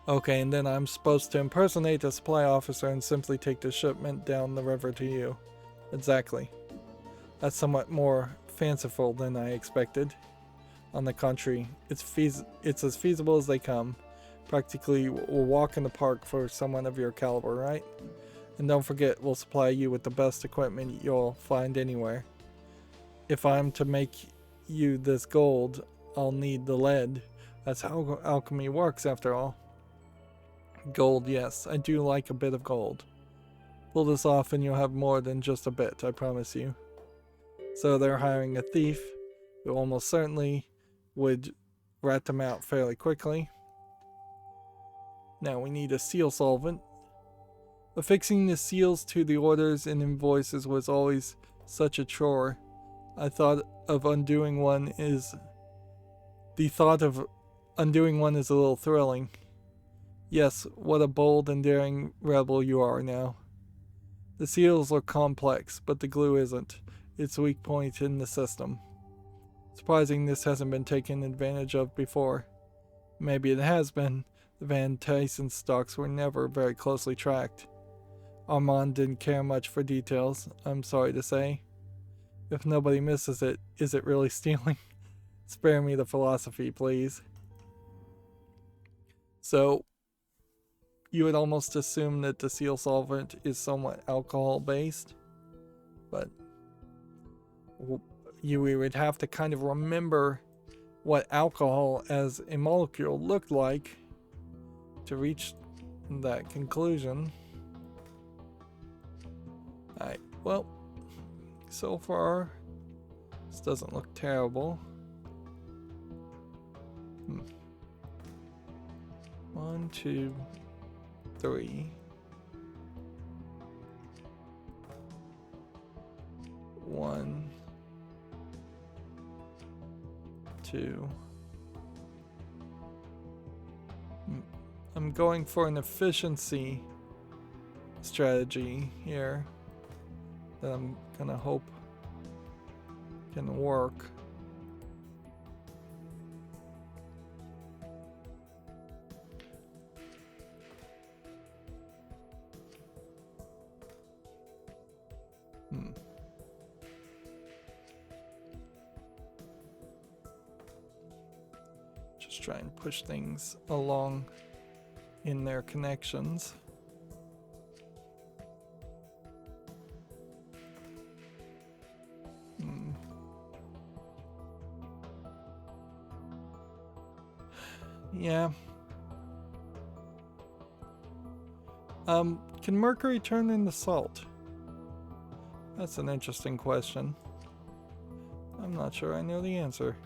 Speaker 1: Okay, and then I'm supposed to impersonate a supply officer and simply take the shipment down the river to you. Exactly. That's somewhat more fanciful than I expected. On the contrary, it's as feasible as they come. Practically, we'll walk in the park for someone of your caliber, right? And don't forget, we'll supply you with the best equipment you'll find anywhere. If I'm to make you this gold, I'll need the lead. That's how alchemy works, after all. Gold, yes, I do like a bit of gold. Pull this off and you'll have more than just a bit, I promise you. So they're hiring a thief, who almost certainly would rat them out fairly quickly. Now we need a seal solvent. Affixing the seals to the orders and invoices was always such a chore. The thought of undoing one is a little thrilling. Yes, what a bold and daring rebel you are now. The seals are complex, but the glue isn't. It's a weak point in the system. Surprising this hasn't been taken advantage of before. Maybe it has been. The Van Tassen stocks were never very closely tracked. Armand didn't care much for details, I'm sorry to say. If nobody misses it, is it really stealing? Spare me the philosophy, please. So, you would almost assume that the seal solvent is somewhat alcohol-based, but you would have to kind of remember what alcohol as a molecule looked like to reach that conclusion. Alright, well, so far, this doesn't look terrible. 1, 2, 3. 1, 2. I'm going for an efficiency strategy here that I'm gonna hope can work. Just try and push things along in their connections. Yeah. Can mercury turn into salt? That's an interesting question. I'm not sure I know the answer.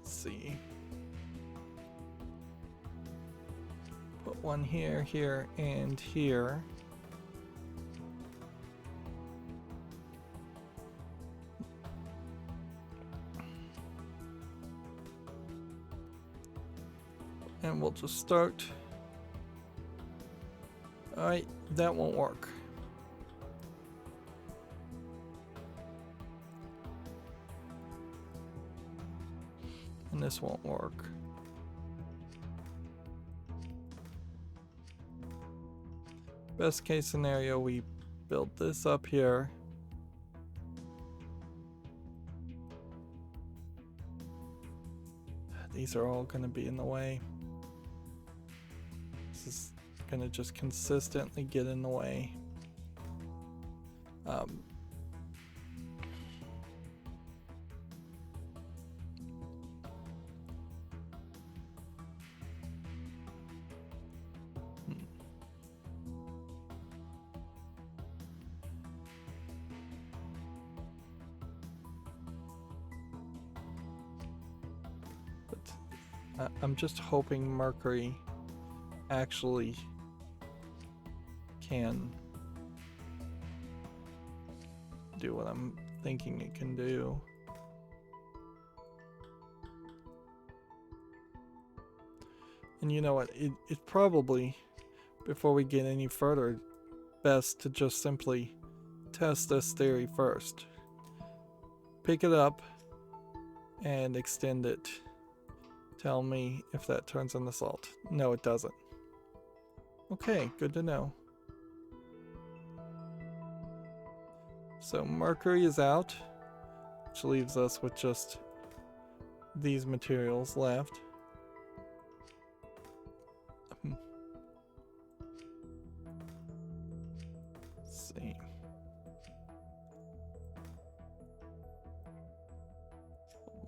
Speaker 1: See. Put one here, here, and here. And we'll just start. Alright, that won't work. And this won't work. Best case scenario, we build this up here. These are all going to be in the way. This is going to just consistently get in the way. I'm just hoping mercury actually can do what I'm thinking it can do. And you know what, it's probably, before we get any further, best to just simply test this theory first. Pick it up and extend it. Tell me if that turns into salt. No, it doesn't. Okay, good to know. So mercury is out, which leaves us with just these materials left. Let's see.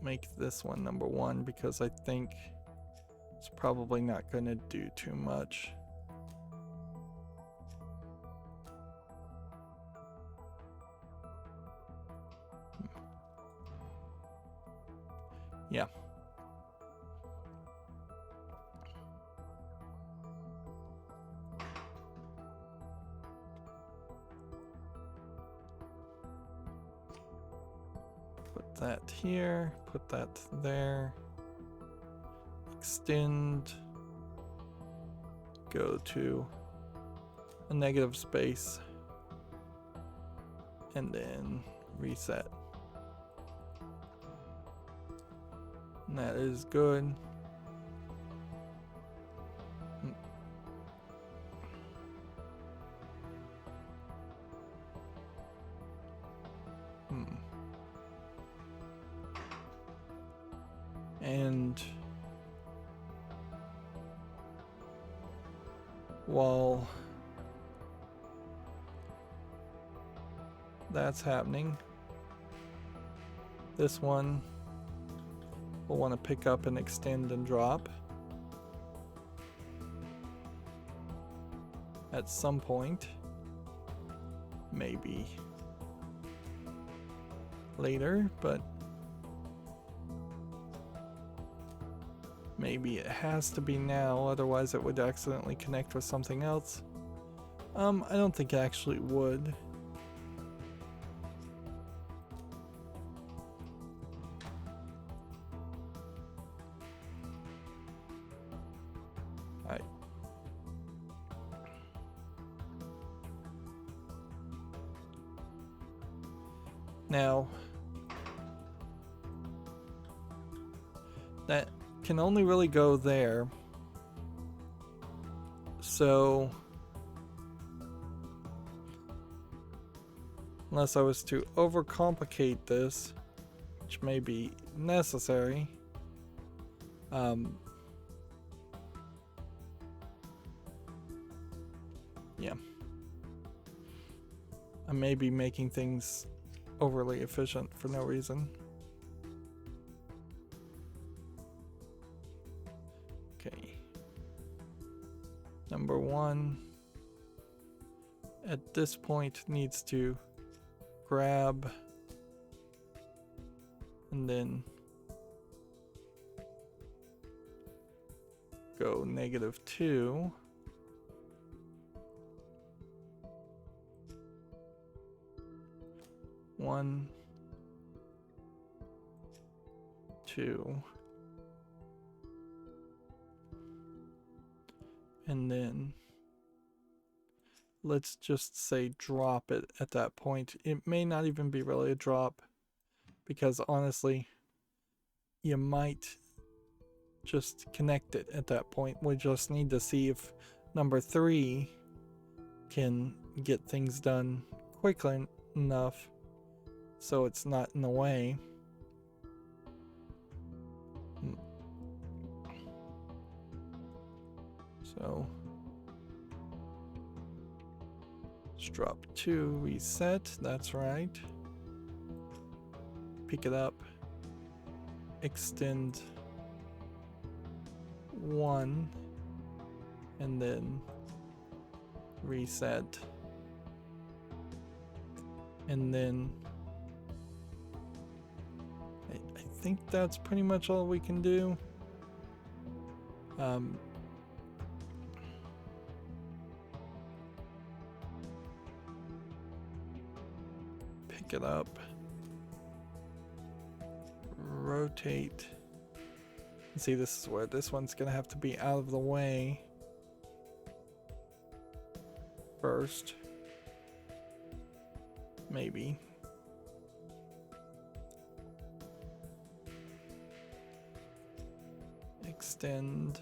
Speaker 1: Make this one number 1 because I think it's probably not going to do too much. Yeah. Put that here, put that there. Extend. Go to a negative space. And then reset. And that is good. And while that's happening, this one we'll want to pick up and extend and drop at some point, maybe later, but maybe it has to be now, otherwise it would accidentally connect with something else. I don't think it actually would. Alright. Now, that can only really go there. So, unless I was to overcomplicate this, which may be necessary. Yeah. I may be making things overly efficient for no reason. Okay. Number 1 at this point needs to grab and then go -2. One, 2, and then let's just say drop it at that point. It may not even be really a drop, because honestly, you might just connect it at that point. We just need to see if number 3 can get things done quickly enough so it's not in the way. So let's drop 2, reset, that's right. Pick it up, extend 1, and then reset. And then I think that's pretty much all we can do. Pick it up, rotate. See, this is where this one's gonna have to be out of the way first. Maybe. Extend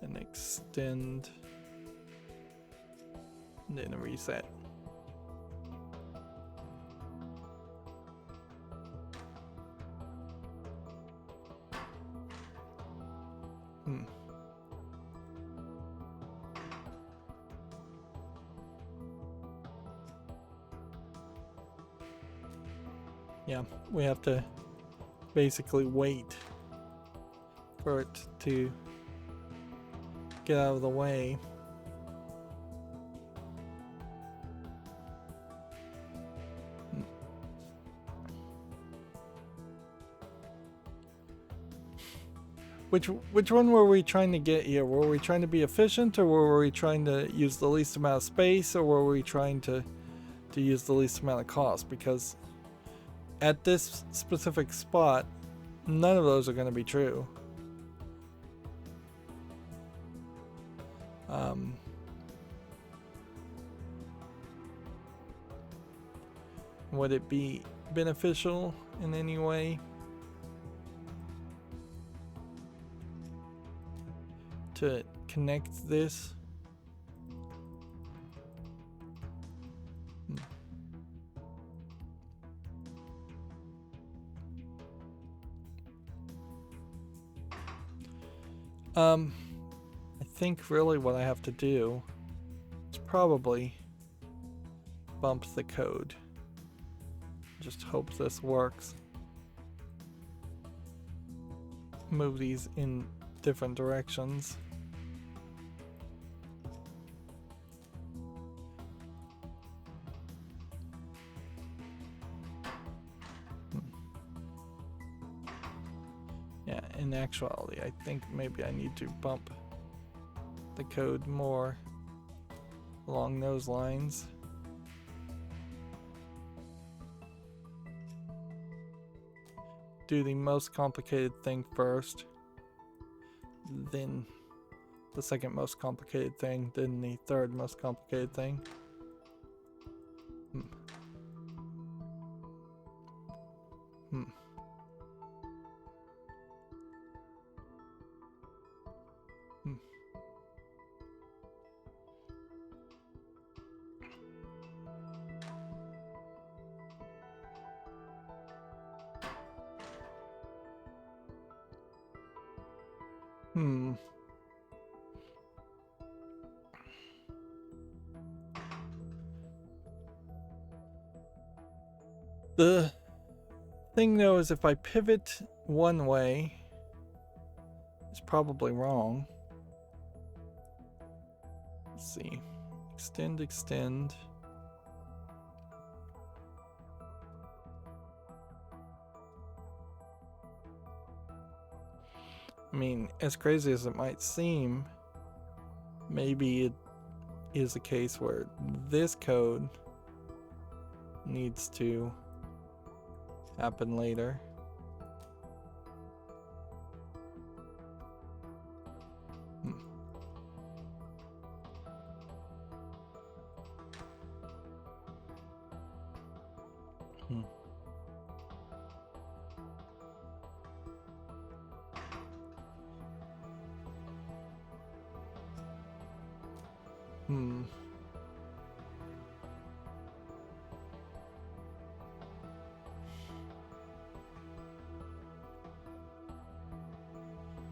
Speaker 1: and extend, and then reset. Yeah, we have to basically wait for it to get out of the way. Which one were we trying to get here? Were we trying to be efficient, or were we trying to use the least amount of space, or were we trying to use the least amount of cost? Because at this specific spot, none of those are going to be true. Would it be beneficial in any way to connect this? I think really what I have to do is probably bump the code. Just hope this works. Move these in different directions. Yeah, in actuality, I think maybe I need to bump the code more along those lines. Do the most complicated thing first, then the second most complicated thing, then the third most complicated thing. Hmm. The thing though is if I pivot one way, it's probably wrong. Let's see. Extend, extend. I mean, as crazy as it might seem, maybe it is a case where this code needs to happen later.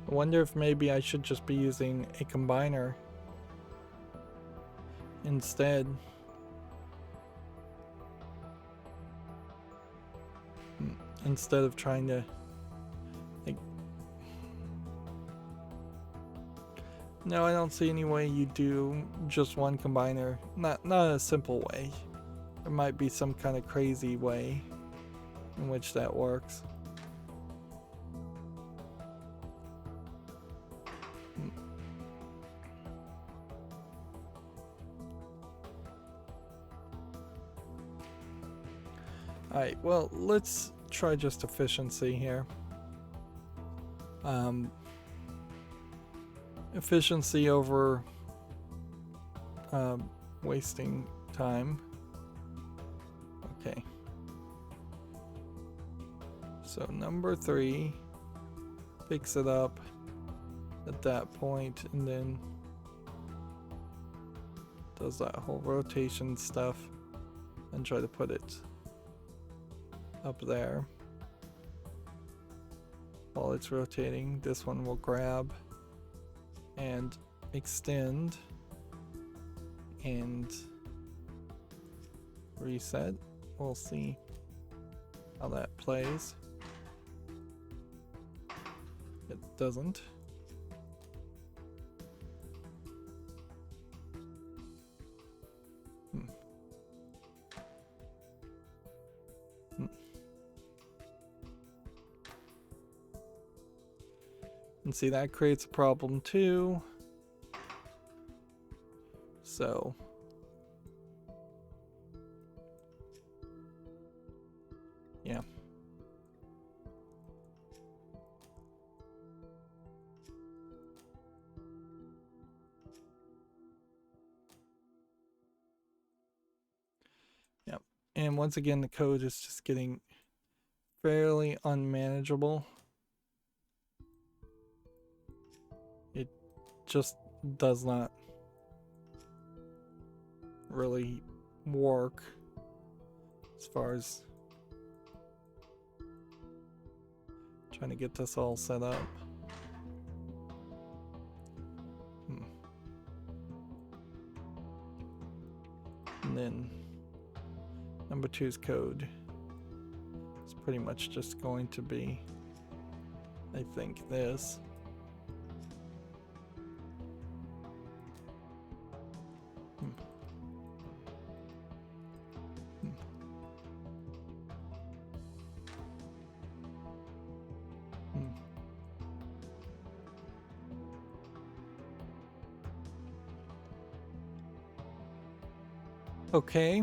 Speaker 1: I wonder if maybe I should just be using a combiner instead. Instead of trying to, like, no, I don't see any way you do just one combiner. Not a simple way. There might be some kind of crazy way in which that works. Alright, well, let's try just efficiency here. Efficiency over wasting time. Okay. So number 3 picks it up at that point and then does that whole rotation stuff and try to put it up there. While it's rotating, this one will grab and extend and reset. We'll see how that plays. It doesn't. And see, that creates a problem too. So yeah. Yep. And once again, the code is just getting fairly unmanageable. It just does not really work as far as trying to get this all set up. And then number 2's code is pretty much just going to be, I think, this. Okay,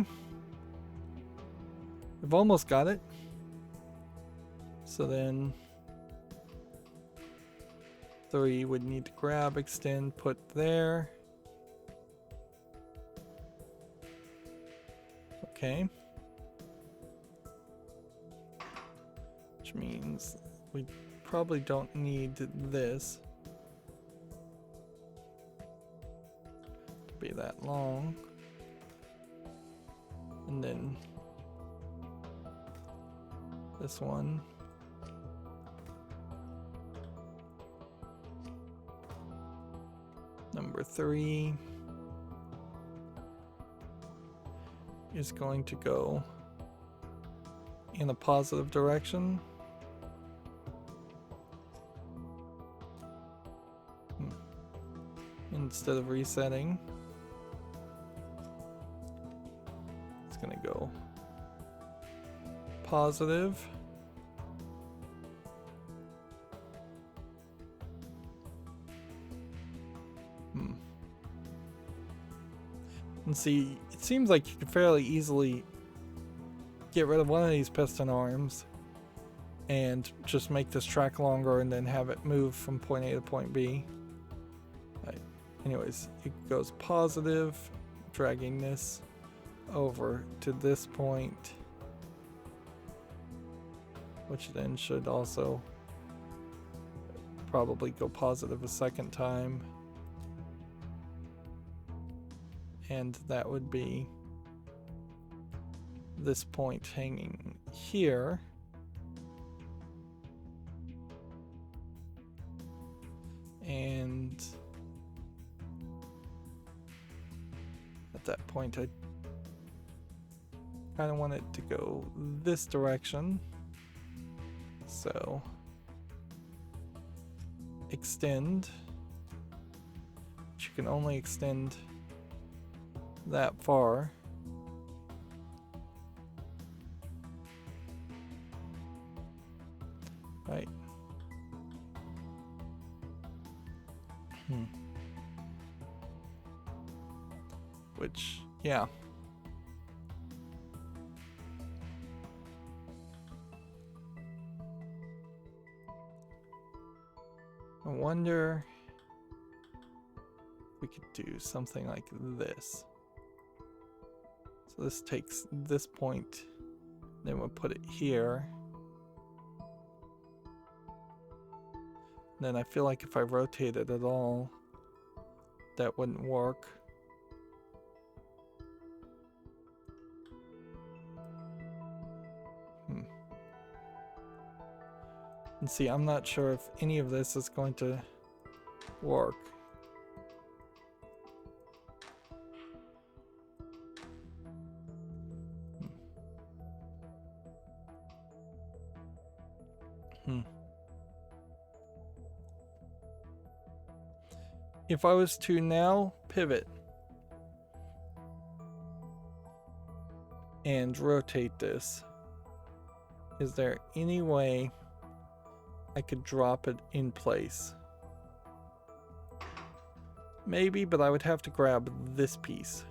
Speaker 1: we've almost got it. So then 3 would need to grab, extend, put there. Okay. Which means we probably don't need this to be that long. And then this one. Number 3 is going to go in a positive direction. Instead of resetting, it's going to go positive. And see, it seems like you could fairly easily get rid of one of these piston arms and just make this track longer and then have it move from point A to point B. Right. Anyways, it goes positive, dragging this over to this point, which then should also probably go positive a second time. And that would be this point hanging here. And at that point, I kind of want it to go this direction. So extend, but you can only extend that far. Right. Which, yeah. I wonder if we could do something like this. So this takes this point, then we'll put it here. Then I feel like if I rotate it at all, that wouldn't work. And see, I'm not sure if any of this is going to work. If I was to now pivot and rotate this, is there any way I could drop it in place? Maybe, but I would have to grab this piece.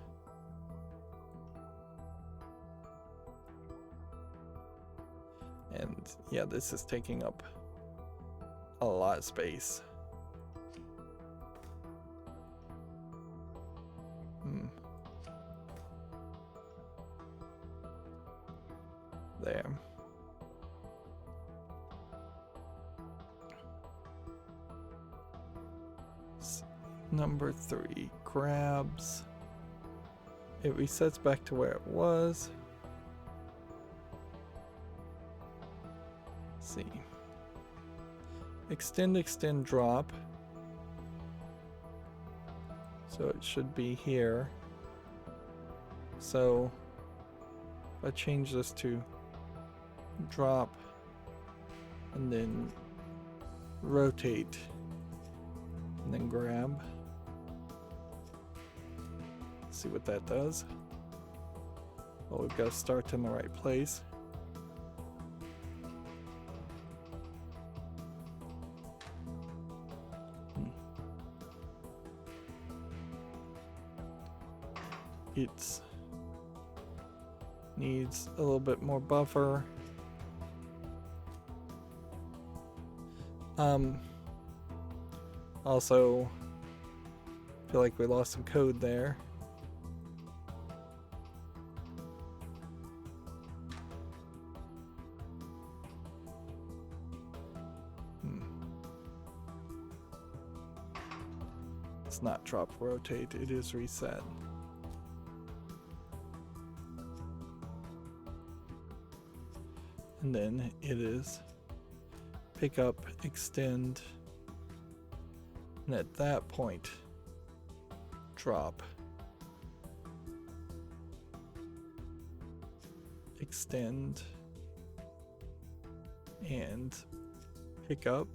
Speaker 1: And yeah, this is taking up a lot of space. There. Number 3 grabs. It resets back to where it was. Let's see. Extend, extend, drop. So it should be here. So if I change this to drop and then rotate and then grab. Let's see what that does. Well, we've got to start in the right place. It needs a little bit more buffer. Also, feel like we lost some code there. It's not drop rotate, it is reset. And then it is pick up, extend, and at that point drop, extend, and pick up.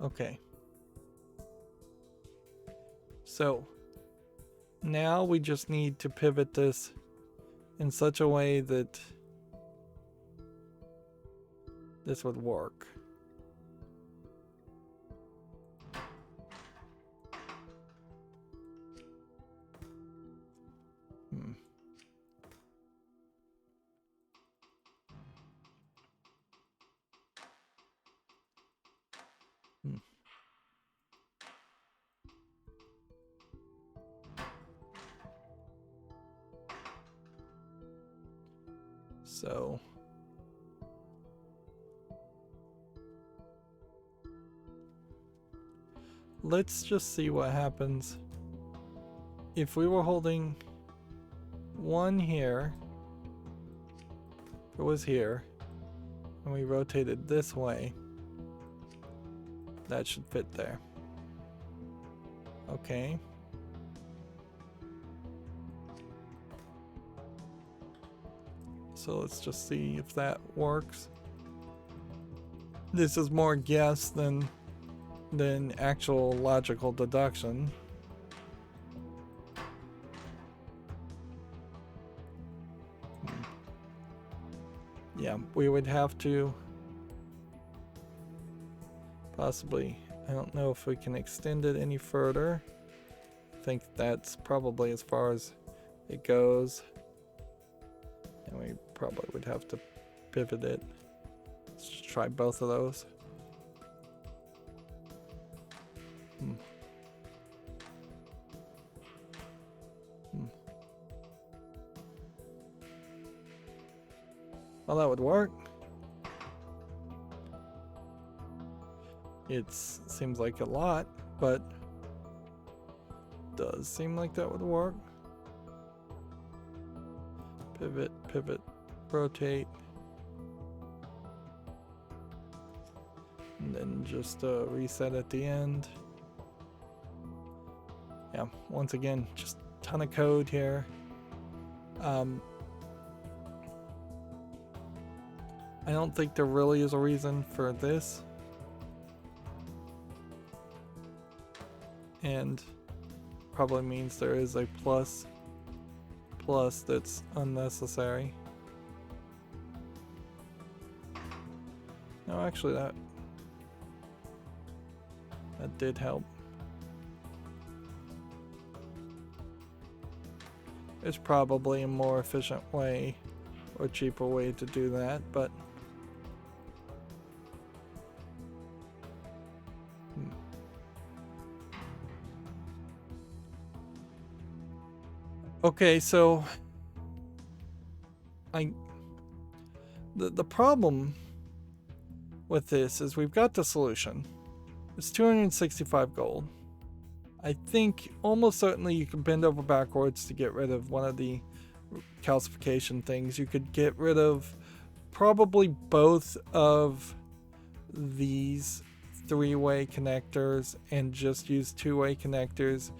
Speaker 1: Okay. So now we just need to pivot this in such a way that this would work. So let's just see what happens if we were holding one here, if it was here, and we rotated this way, that should fit there. Okay. So let's just see if that works. This is more guess than actual logical deduction. Yeah, we would have to possibly, I don't know if we can extend it any further. I think that's probably as far as it goes. And we probably would have to pivot it. Let's just try both of those. Well, that would work. It seems like a lot, but does seem like that would work. Pivot, pivot, rotate. And then just reset at the end. Yeah, once again, just a ton of code here. I don't think there really is a reason for this. And probably means there is a plus that's unnecessary. No, actually that did help. There's probably a more efficient way or cheaper way to do that, but okay, so the problem with this is we've got the solution. It's 265 gold. I think almost certainly you can bend over backwards to get rid of one of the calcification things. You could get rid of probably both of these three-way connectors and just use two-way connectors,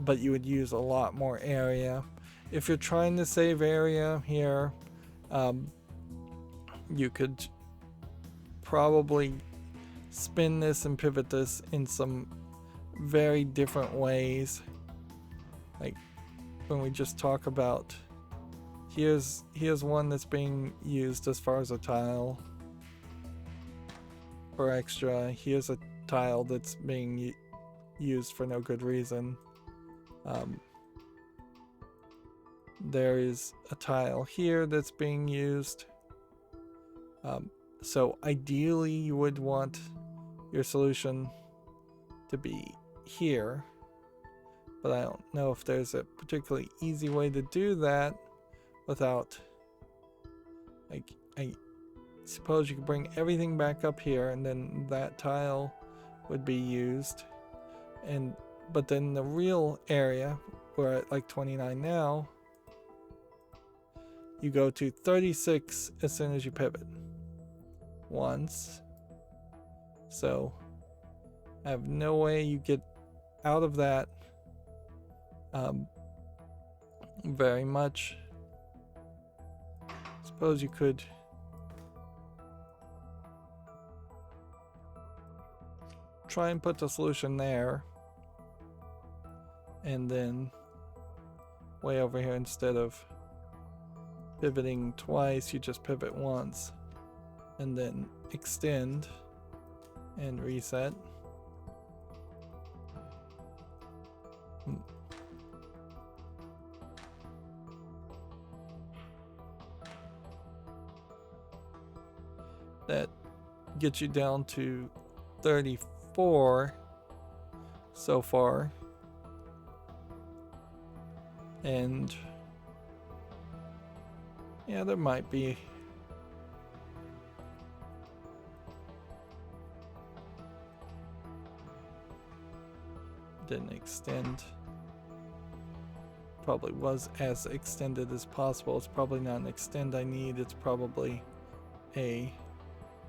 Speaker 1: but you would use a lot more area. If you're trying to save area here, you could probably spin this and pivot this in some very different ways. Like when we just talk about here's one that's being used as far as a tile for extra. Here's a tile that's being used for no good reason. There is a tile here that's being used. So ideally you would want your solution to be here, but I don't know if there's a particularly easy way to do that without, like, I suppose you could bring everything back up here and then that tile would be used, but then the real area we're at like 29 now. You go to 36 as soon as you pivot. Once. So I have no way you get out of that very much. Suppose you could try and put the solution there, and then way over here, instead of pivoting twice, you just pivot once and then extend and reset. That gets you down to 34 so far. And yeah, there might be didn't extend. Probably was as extended as possible. It's probably not an extend I need, it's probably a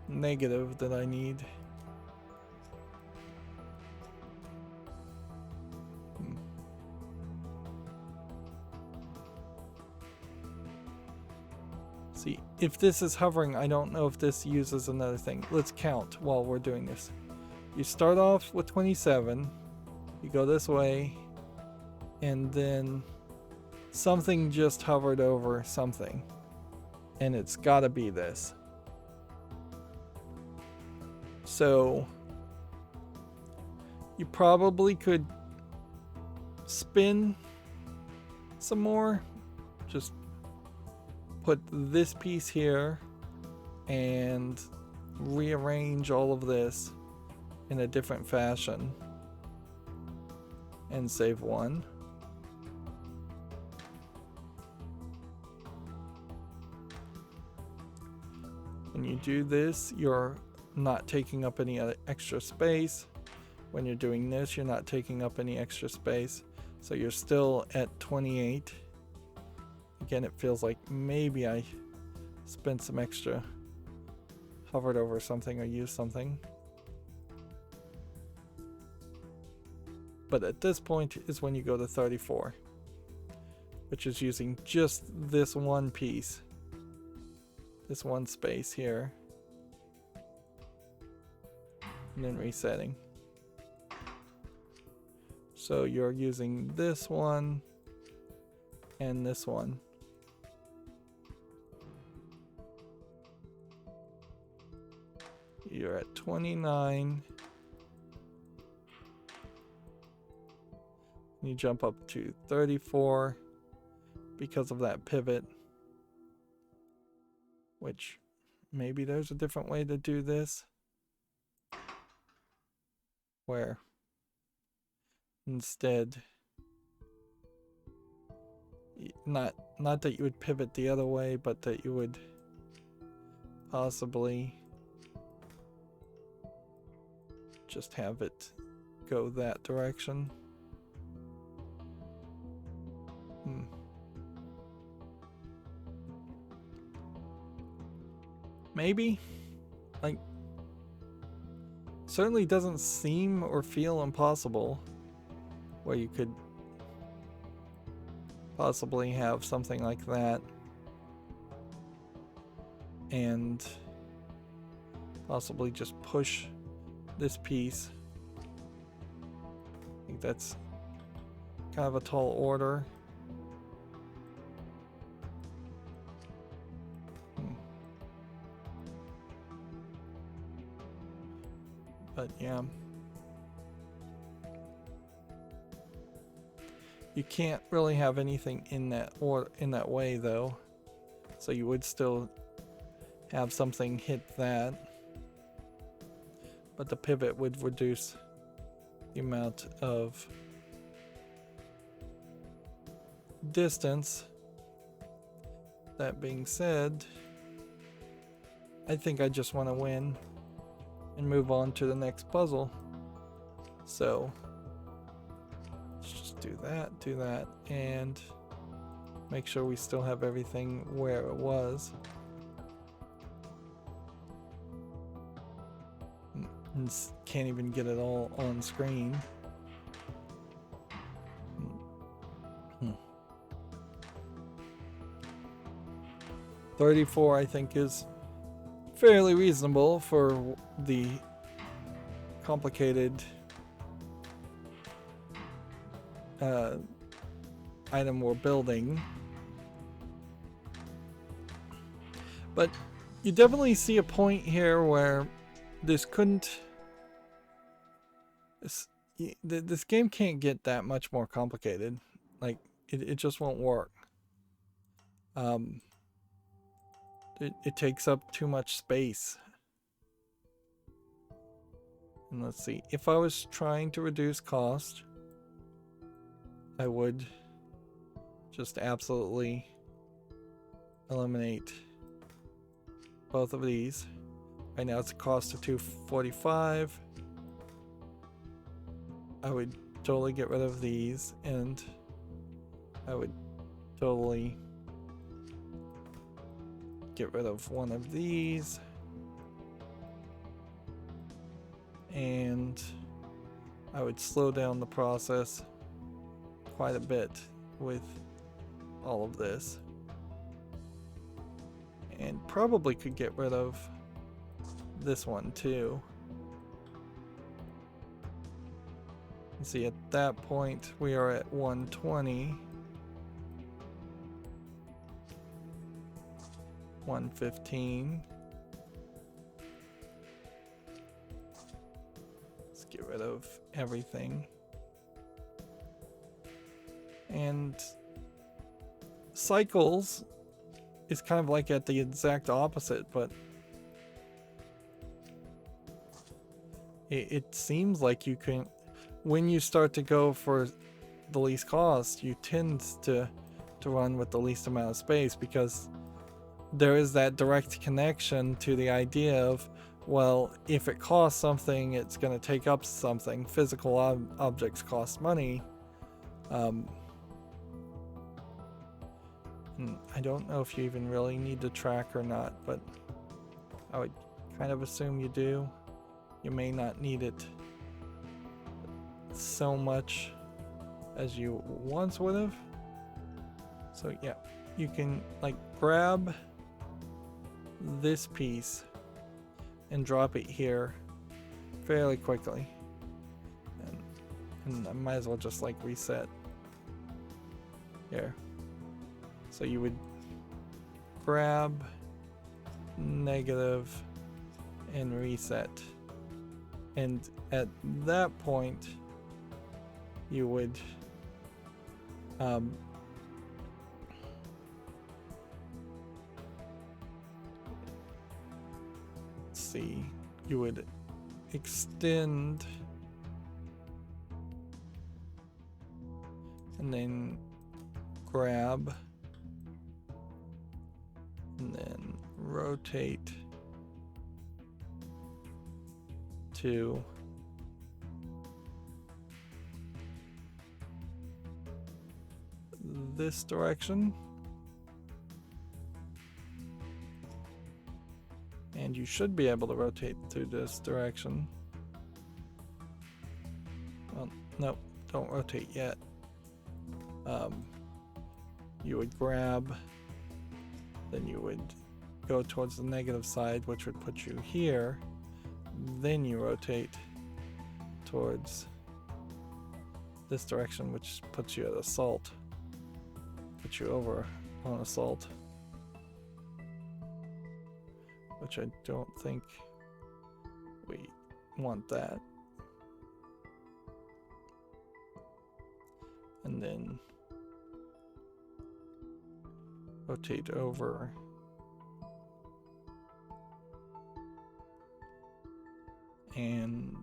Speaker 1: negative that I need. See, if this is hovering, I don't know if this uses another thing. Let's count while we're doing this. You start off with 27, you go this way, and then something just hovered over something, and it's gotta be this. So you probably could spin some more, just put this piece here and rearrange all of this in a different fashion and save one. When you do this, you're not taking up any extra space. When you're doing this, you're not taking up any extra space. So you're still at 28. Again, it feels like maybe I spent some extra, hovered over something or used something. But at this point is when you go to 34, which is using just this one piece, this one space here, and then resetting. So you're using this one and this one. You're at 29. You jump up to 34 because of that pivot, which maybe there's a different way to do this, where instead, not that you would pivot the other way, but that you would possibly just have it go that direction. Maybe, like, certainly doesn't seem or feel impossible where you could possibly have something like that and possibly just push this piece. I think that's kind of a tall order. But yeah, you can't really have anything in that way though, so you would still have something hit that, but the pivot would reduce the amount of distance. That being said, I think I just want to win and move on to the next puzzle. So let's just do that, and make sure we still have everything where it was. And can't even get it all on screen. 34, I think, is fairly reasonable for the complicated item we're building. But you definitely see a point here where this couldn't... This game can't get that much more complicated. Like, it just won't work. It takes up too much space. And let's see, if I was trying to reduce cost, I would just absolutely eliminate both of these. Right now it's a cost of 245. I would totally get rid of these, and I would totally get rid of one of these, and I would slow down the process quite a bit with all of this, and probably could get rid of this one too. See, at that point we are at 120, 115. Let's get rid of everything. And cycles is kind of like at the exact opposite, but it seems like you can, when you start to go for the least cost, you tend to run with the least amount of space, because there is that direct connection to the idea of, well, if it costs something, it's going to take up something. Physical objects cost money. And I don't know if you even really need to track or not, but I would kind of assume you do. You may not need it so much as you once would have. So yeah, you can like grab this piece and drop it here fairly quickly, and I might as well just like reset here. So you would grab, negative, and reset, and at that point you would see, you would extend and then grab and then rotate to this direction, and you should be able to rotate to this direction. Well, nope, don't rotate yet. You would grab, then you would go towards the negative side, which would put you here. Then you rotate towards this direction, which puts you at assault. Put you over on assault, which I don't think we want that. And then rotate over and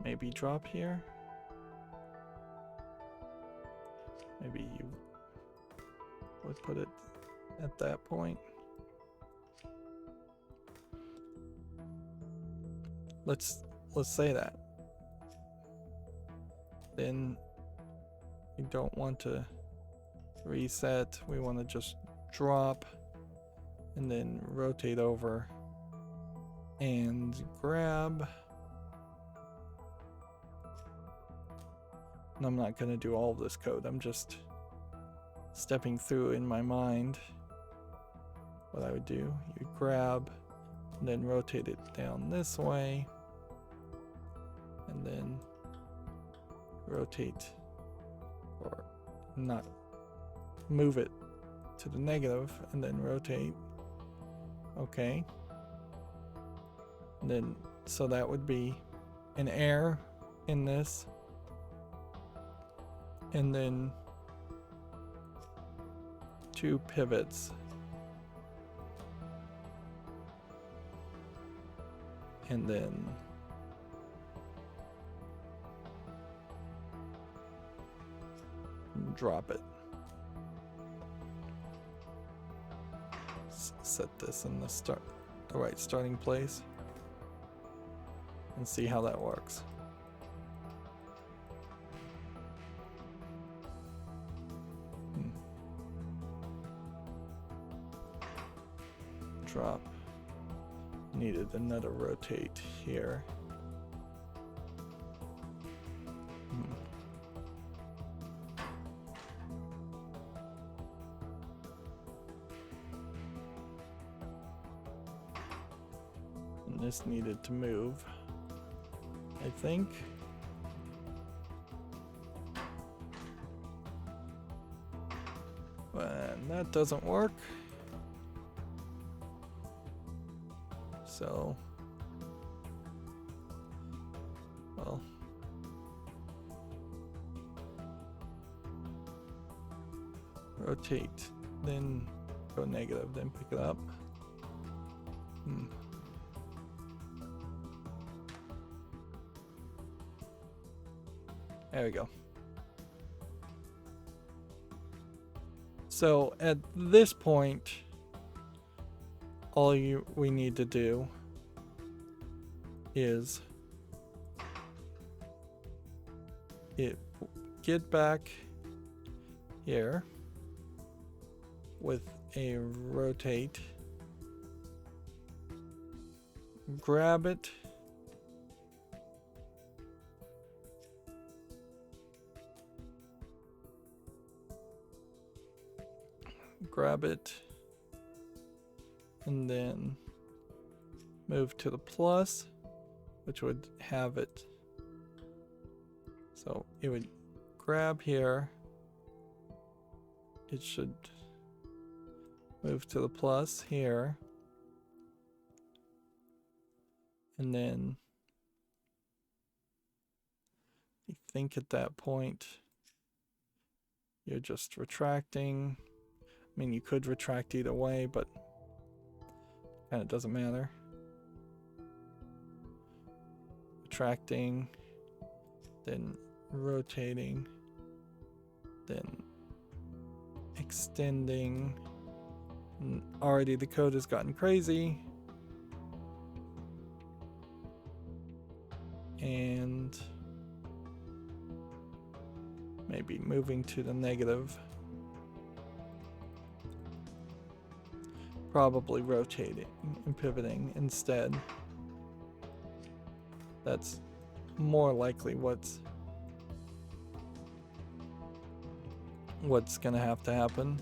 Speaker 1: maybe drop here. Maybe you would put it at that point. let's say that. Then we don't want to reset, we want to just drop and then rotate over and grab. And I'm not going to do all of this code, I'm just stepping through in my mind what I would do. You grab and then rotate it down this way and then rotate, or not, move it to the negative and then rotate. Okay. And then, so that would be an error in this. And then 2 pivots. And then drop it. Set this in the right starting place and see how that works. Drop. Needed another rotate here. And this needed to move, I think. And that doesn't work. So, well, rotate, then go negative, then pick it up. There we go. So at this point, all we need to do is get back here with a rotate, grab it, and then move to the plus, which would have it. So it would grab here. It should move to the plus here. And then I think at that point you're just retracting. I mean, you could retract either way, but kind of doesn't matter. Retracting, then rotating, then extending. And already the code has gotten crazy. And maybe moving to the negative. Probably rotating and pivoting instead. That's more likely what's gonna have to happen.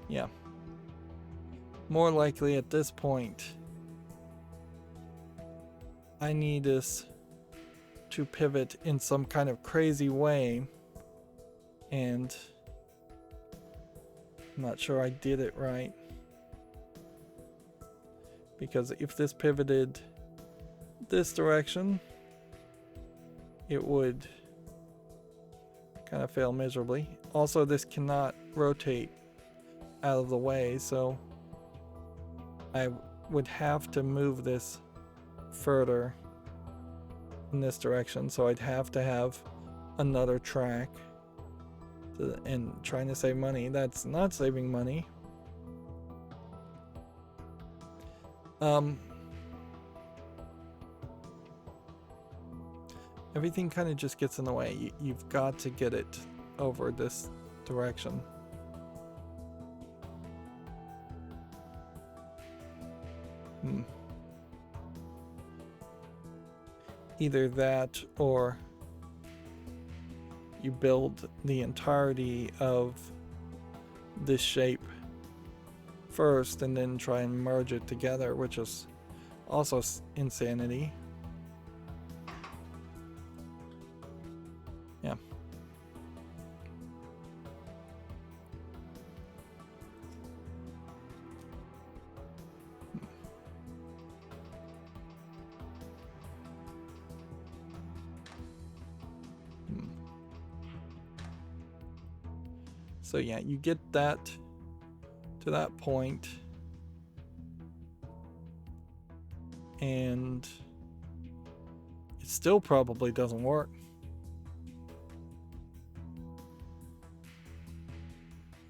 Speaker 1: Yeah. More likely at this point, I need this to pivot in some kind of crazy way, and I'm not sure I did it right, because if this pivoted this direction, it would kind of fail miserably. Also, this cannot rotate out of the way, so I would have to move this further in this direction, so I'd have to have another track. And trying to save money, that's not saving money. Everything kind of just gets in the way. You've got to get it over this direction. Either that, or you build the entirety of this shape first and then try and merge it together, which is also insanity. Yeah. So yeah, you get that to that point, and it still probably doesn't work.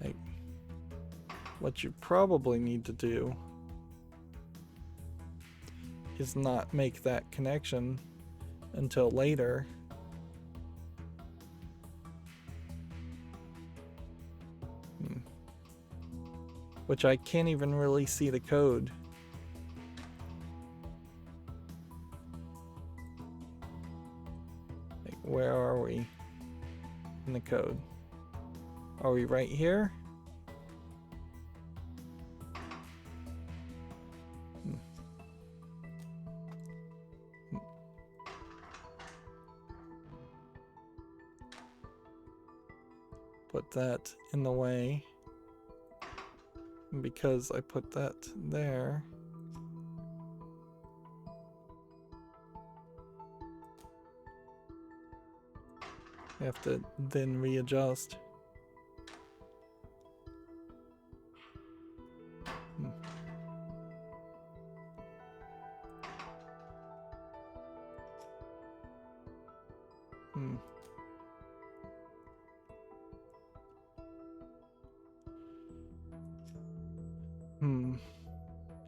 Speaker 1: Like, what you probably need to do is not make that connection until later. Which I can't even really see the code. Like, where are we in the code? Are we right here? Put that in the way. Because I put that there, I have to then readjust.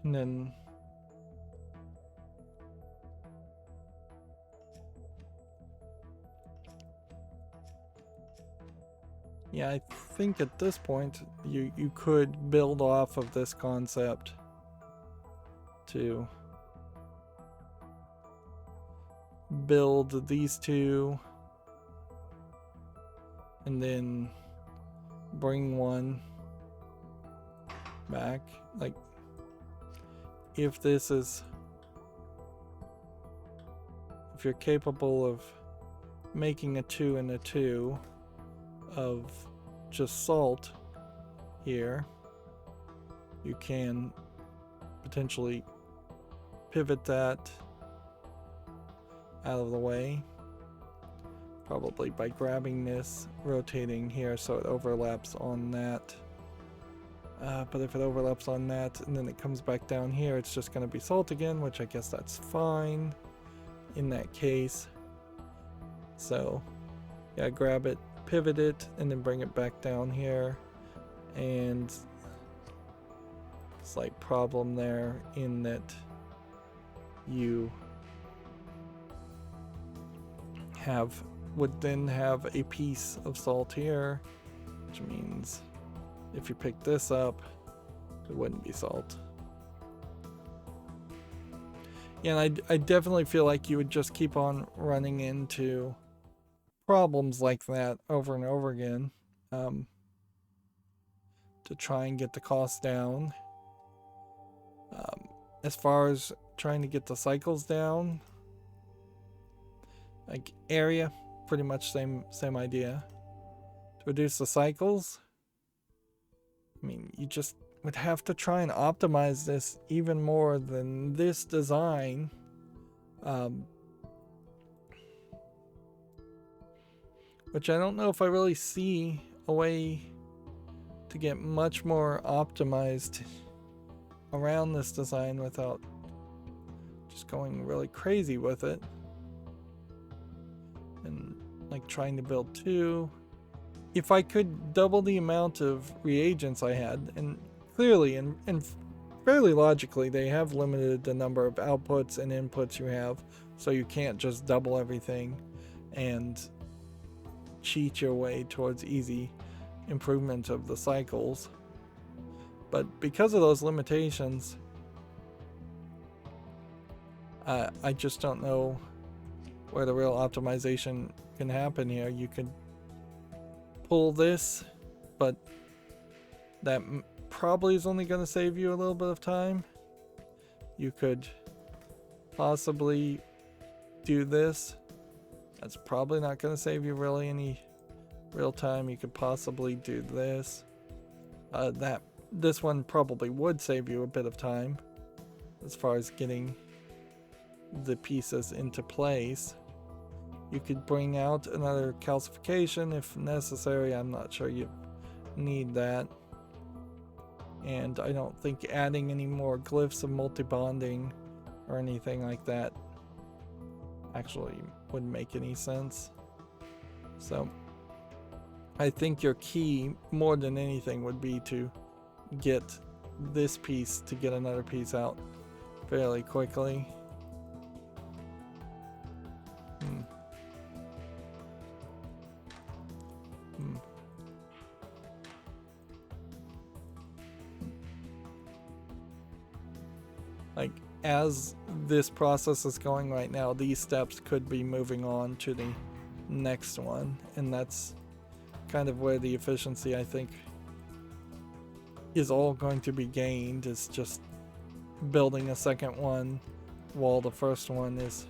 Speaker 1: And then yeah, I think at this point you could build off of this concept to build these two and then bring one back. Like, if you're capable of making a 2 and a 2 of just salt here, you can potentially pivot that out of the way, probably by grabbing this, rotating here so it overlaps on that. But if it overlaps on that and then it comes back down here, it's just going to be salt again, which I guess that's fine in that case. So yeah, grab it, pivot it, and then bring it back down here. And slight problem there in that you would then have a piece of salt here, which means if you pick this up, it wouldn't be salt. Yeah, and I definitely feel like you would just keep on running into problems like that over and over again to try and get the cost down. As far as trying to get the cycles down, like area, pretty much same idea. To reduce the cycles, I mean, you just would have to try and optimize this even more than this design. Which I don't know if I really see a way to get much more optimized around this design without just going really crazy with it. And like trying to build 2. If I could double the amount of reagents I had, and clearly in fairly logically, they have limited the number of outputs and inputs you have, so you can't just double everything and cheat your way towards easy improvement of the cycles. But because of those limitations, I just don't know where the real optimization can happen here. You could pull this, but that probably is only going to save you a little bit of time. You could possibly do this. That's probably not going to save you really any real time. You could possibly do this. This one probably would save you a bit of time as far as getting the pieces into place. You could bring out another calcification if necessary. I'm not sure you need that. And I don't think adding any more glyphs of multi-bonding or anything like that actually would make any sense. So I think your key more than anything would be to get this piece to get another piece out fairly quickly. Like, as this process is going right now, these steps could be moving on to the next one, and that's kind of where the efficiency, I think, is all going to be gained, is just building a second one while the first one is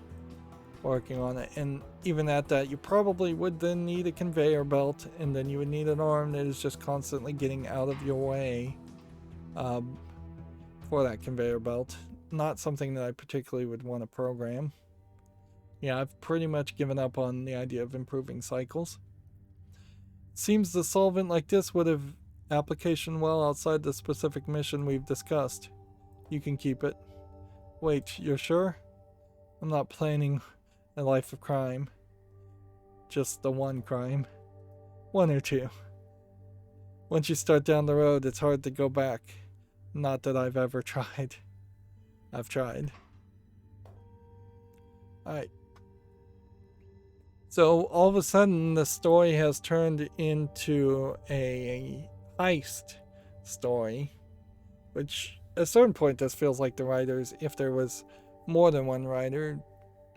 Speaker 1: working on it. And even at that, you probably would then need a conveyor belt, and then you would need an arm that is just constantly getting out of your way for that conveyor belt. Not something that I particularly would want to program. Yeah, I've pretty much given up on the idea of improving cycles. Seems the solvent like this would have application well outside the specific mission we've discussed. You can keep it. Wait, you're sure? I'm not planning a life of crime. Just the one crime. One or two. Once you start down the road, it's hard to go back. Not that I've ever tried. I've tried. Alright. So all of a sudden the story has turned into a heist story, which at a certain point this feels like the writers, if there was more than one writer,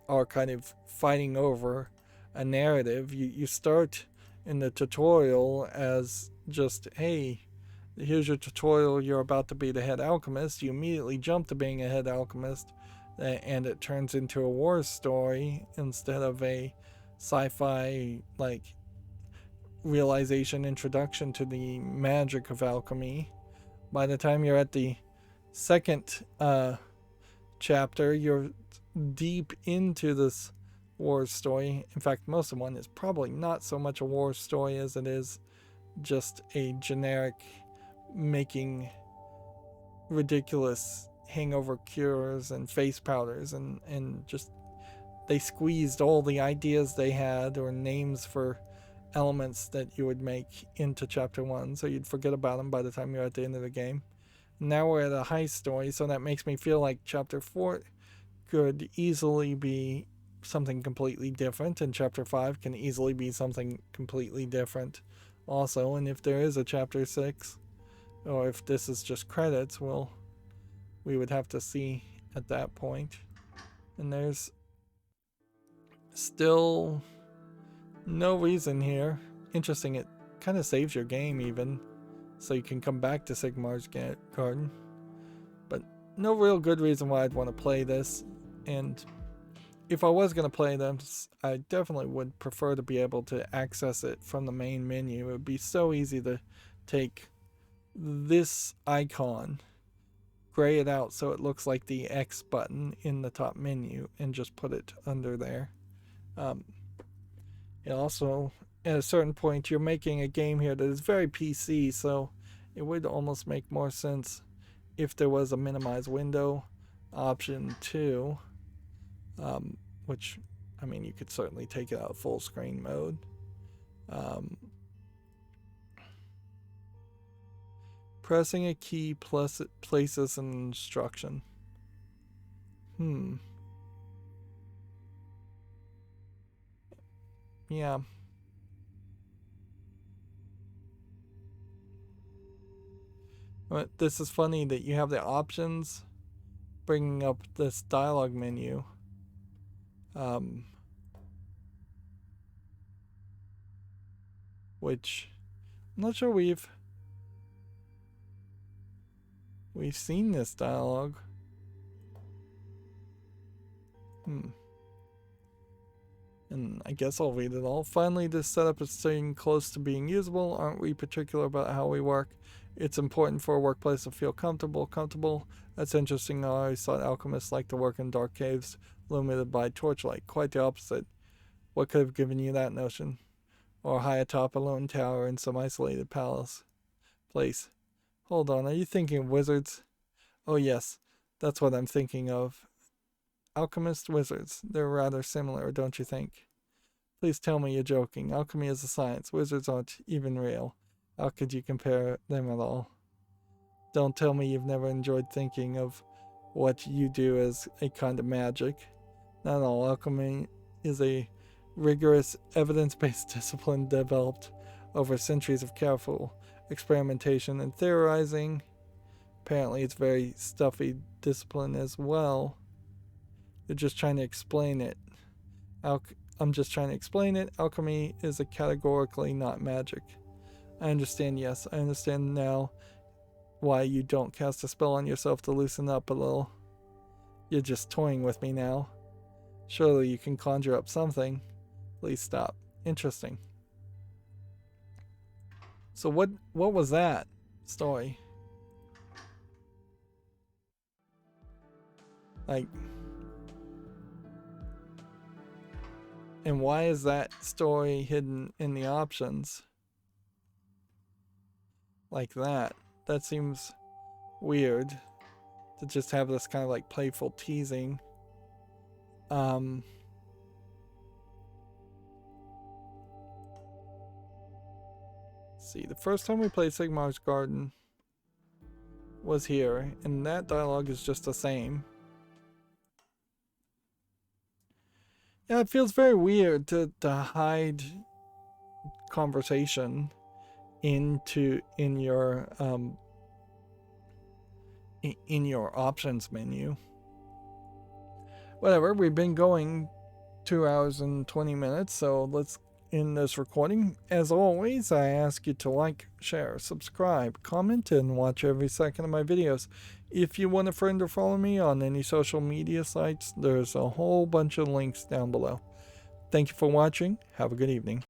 Speaker 1: are kind of fighting over a narrative. You start in the tutorial as just, hey, here's your tutorial, you're about to be the head alchemist. You immediately jump to being a head alchemist, and it turns into a war story instead of a sci-fi like realization introduction to the magic of alchemy. By the time you're at the second chapter, you're deep into this war story. In fact, most of one is probably not so much a war story as it is just a generic making ridiculous hangover cures and face powders, and just they squeezed all the ideas they had or names for elements that you would make into chapter 1, so you'd forget about them by the time you're at the end of the game. Now we're at a heist story, so that makes me feel like chapter 4 could easily be something completely different, and chapter 5 can easily be something completely different also. And if there is a chapter 6, or if this is just credits, well, we would have to see at that point. And there's still no reason here. Interesting, it kind of saves your game even, so you can come back to Sigmar's Garden. But no real good reason why I'd want to play this. And if I was going to play this, I definitely would prefer to be able to access it from the main menu. It would be so easy to take this icon, gray it out so it looks like the X button in the top menu, and just put it under there. It also, at a certain point, you're making a game here that is very PC, so it would almost make more sense if there was a minimize window option too, which, I mean, you could certainly take it out full screen Pressing a key plus it places an instruction. Yeah. But this is funny that you have the options bringing up this dialogue menu. Which I'm not sure we've seen this dialogue. And I guess I'll read it all. Finally, this setup is staying close to being usable. Aren't we particular about how we work? It's important for a workplace to feel comfortable. That's interesting. I always thought alchemists like to work in dark caves illuminated by torchlight. Quite the opposite. What could have given you that notion? Or high atop a lone tower in some isolated place. Hold on, are you thinking of wizards? Oh yes, that's what I'm thinking of. Alchemist wizards. They're rather similar, don't you think? Please tell me you're joking. Alchemy is a science. Wizards aren't even real. How could you compare them at all? Don't tell me you've never enjoyed thinking of what you do as a kind of magic. Not all. Alchemy is a rigorous, evidence-based discipline developed over centuries of careful experimentation and theorizing. Apparently it's very stuffy discipline as well. You're just trying to explain it. I'm just trying to explain it. Alchemy is a categorically not magic. I understand, yes. I understand now why you don't cast a spell on yourself to loosen up a little. You're just toying with me now. Surely you can conjure up something. Please stop. Interesting. So what was that story? Like, and why is that story hidden in the options? Like that. That seems weird to just have this kind of like playful teasing. See, the first time we played Sigmar's Garden was here, and that dialogue is just the same. Yeah, it feels very weird to hide conversation in your options menu. Whatever, we've been going 2 hours and 20 minutes, so let's end this recording. As always, I ask you to like, share, subscribe, comment, and watch every second of my videos. If you want a friend or follow me on any social media sites, there's a whole bunch of links down below. Thank you for watching. Have a good evening.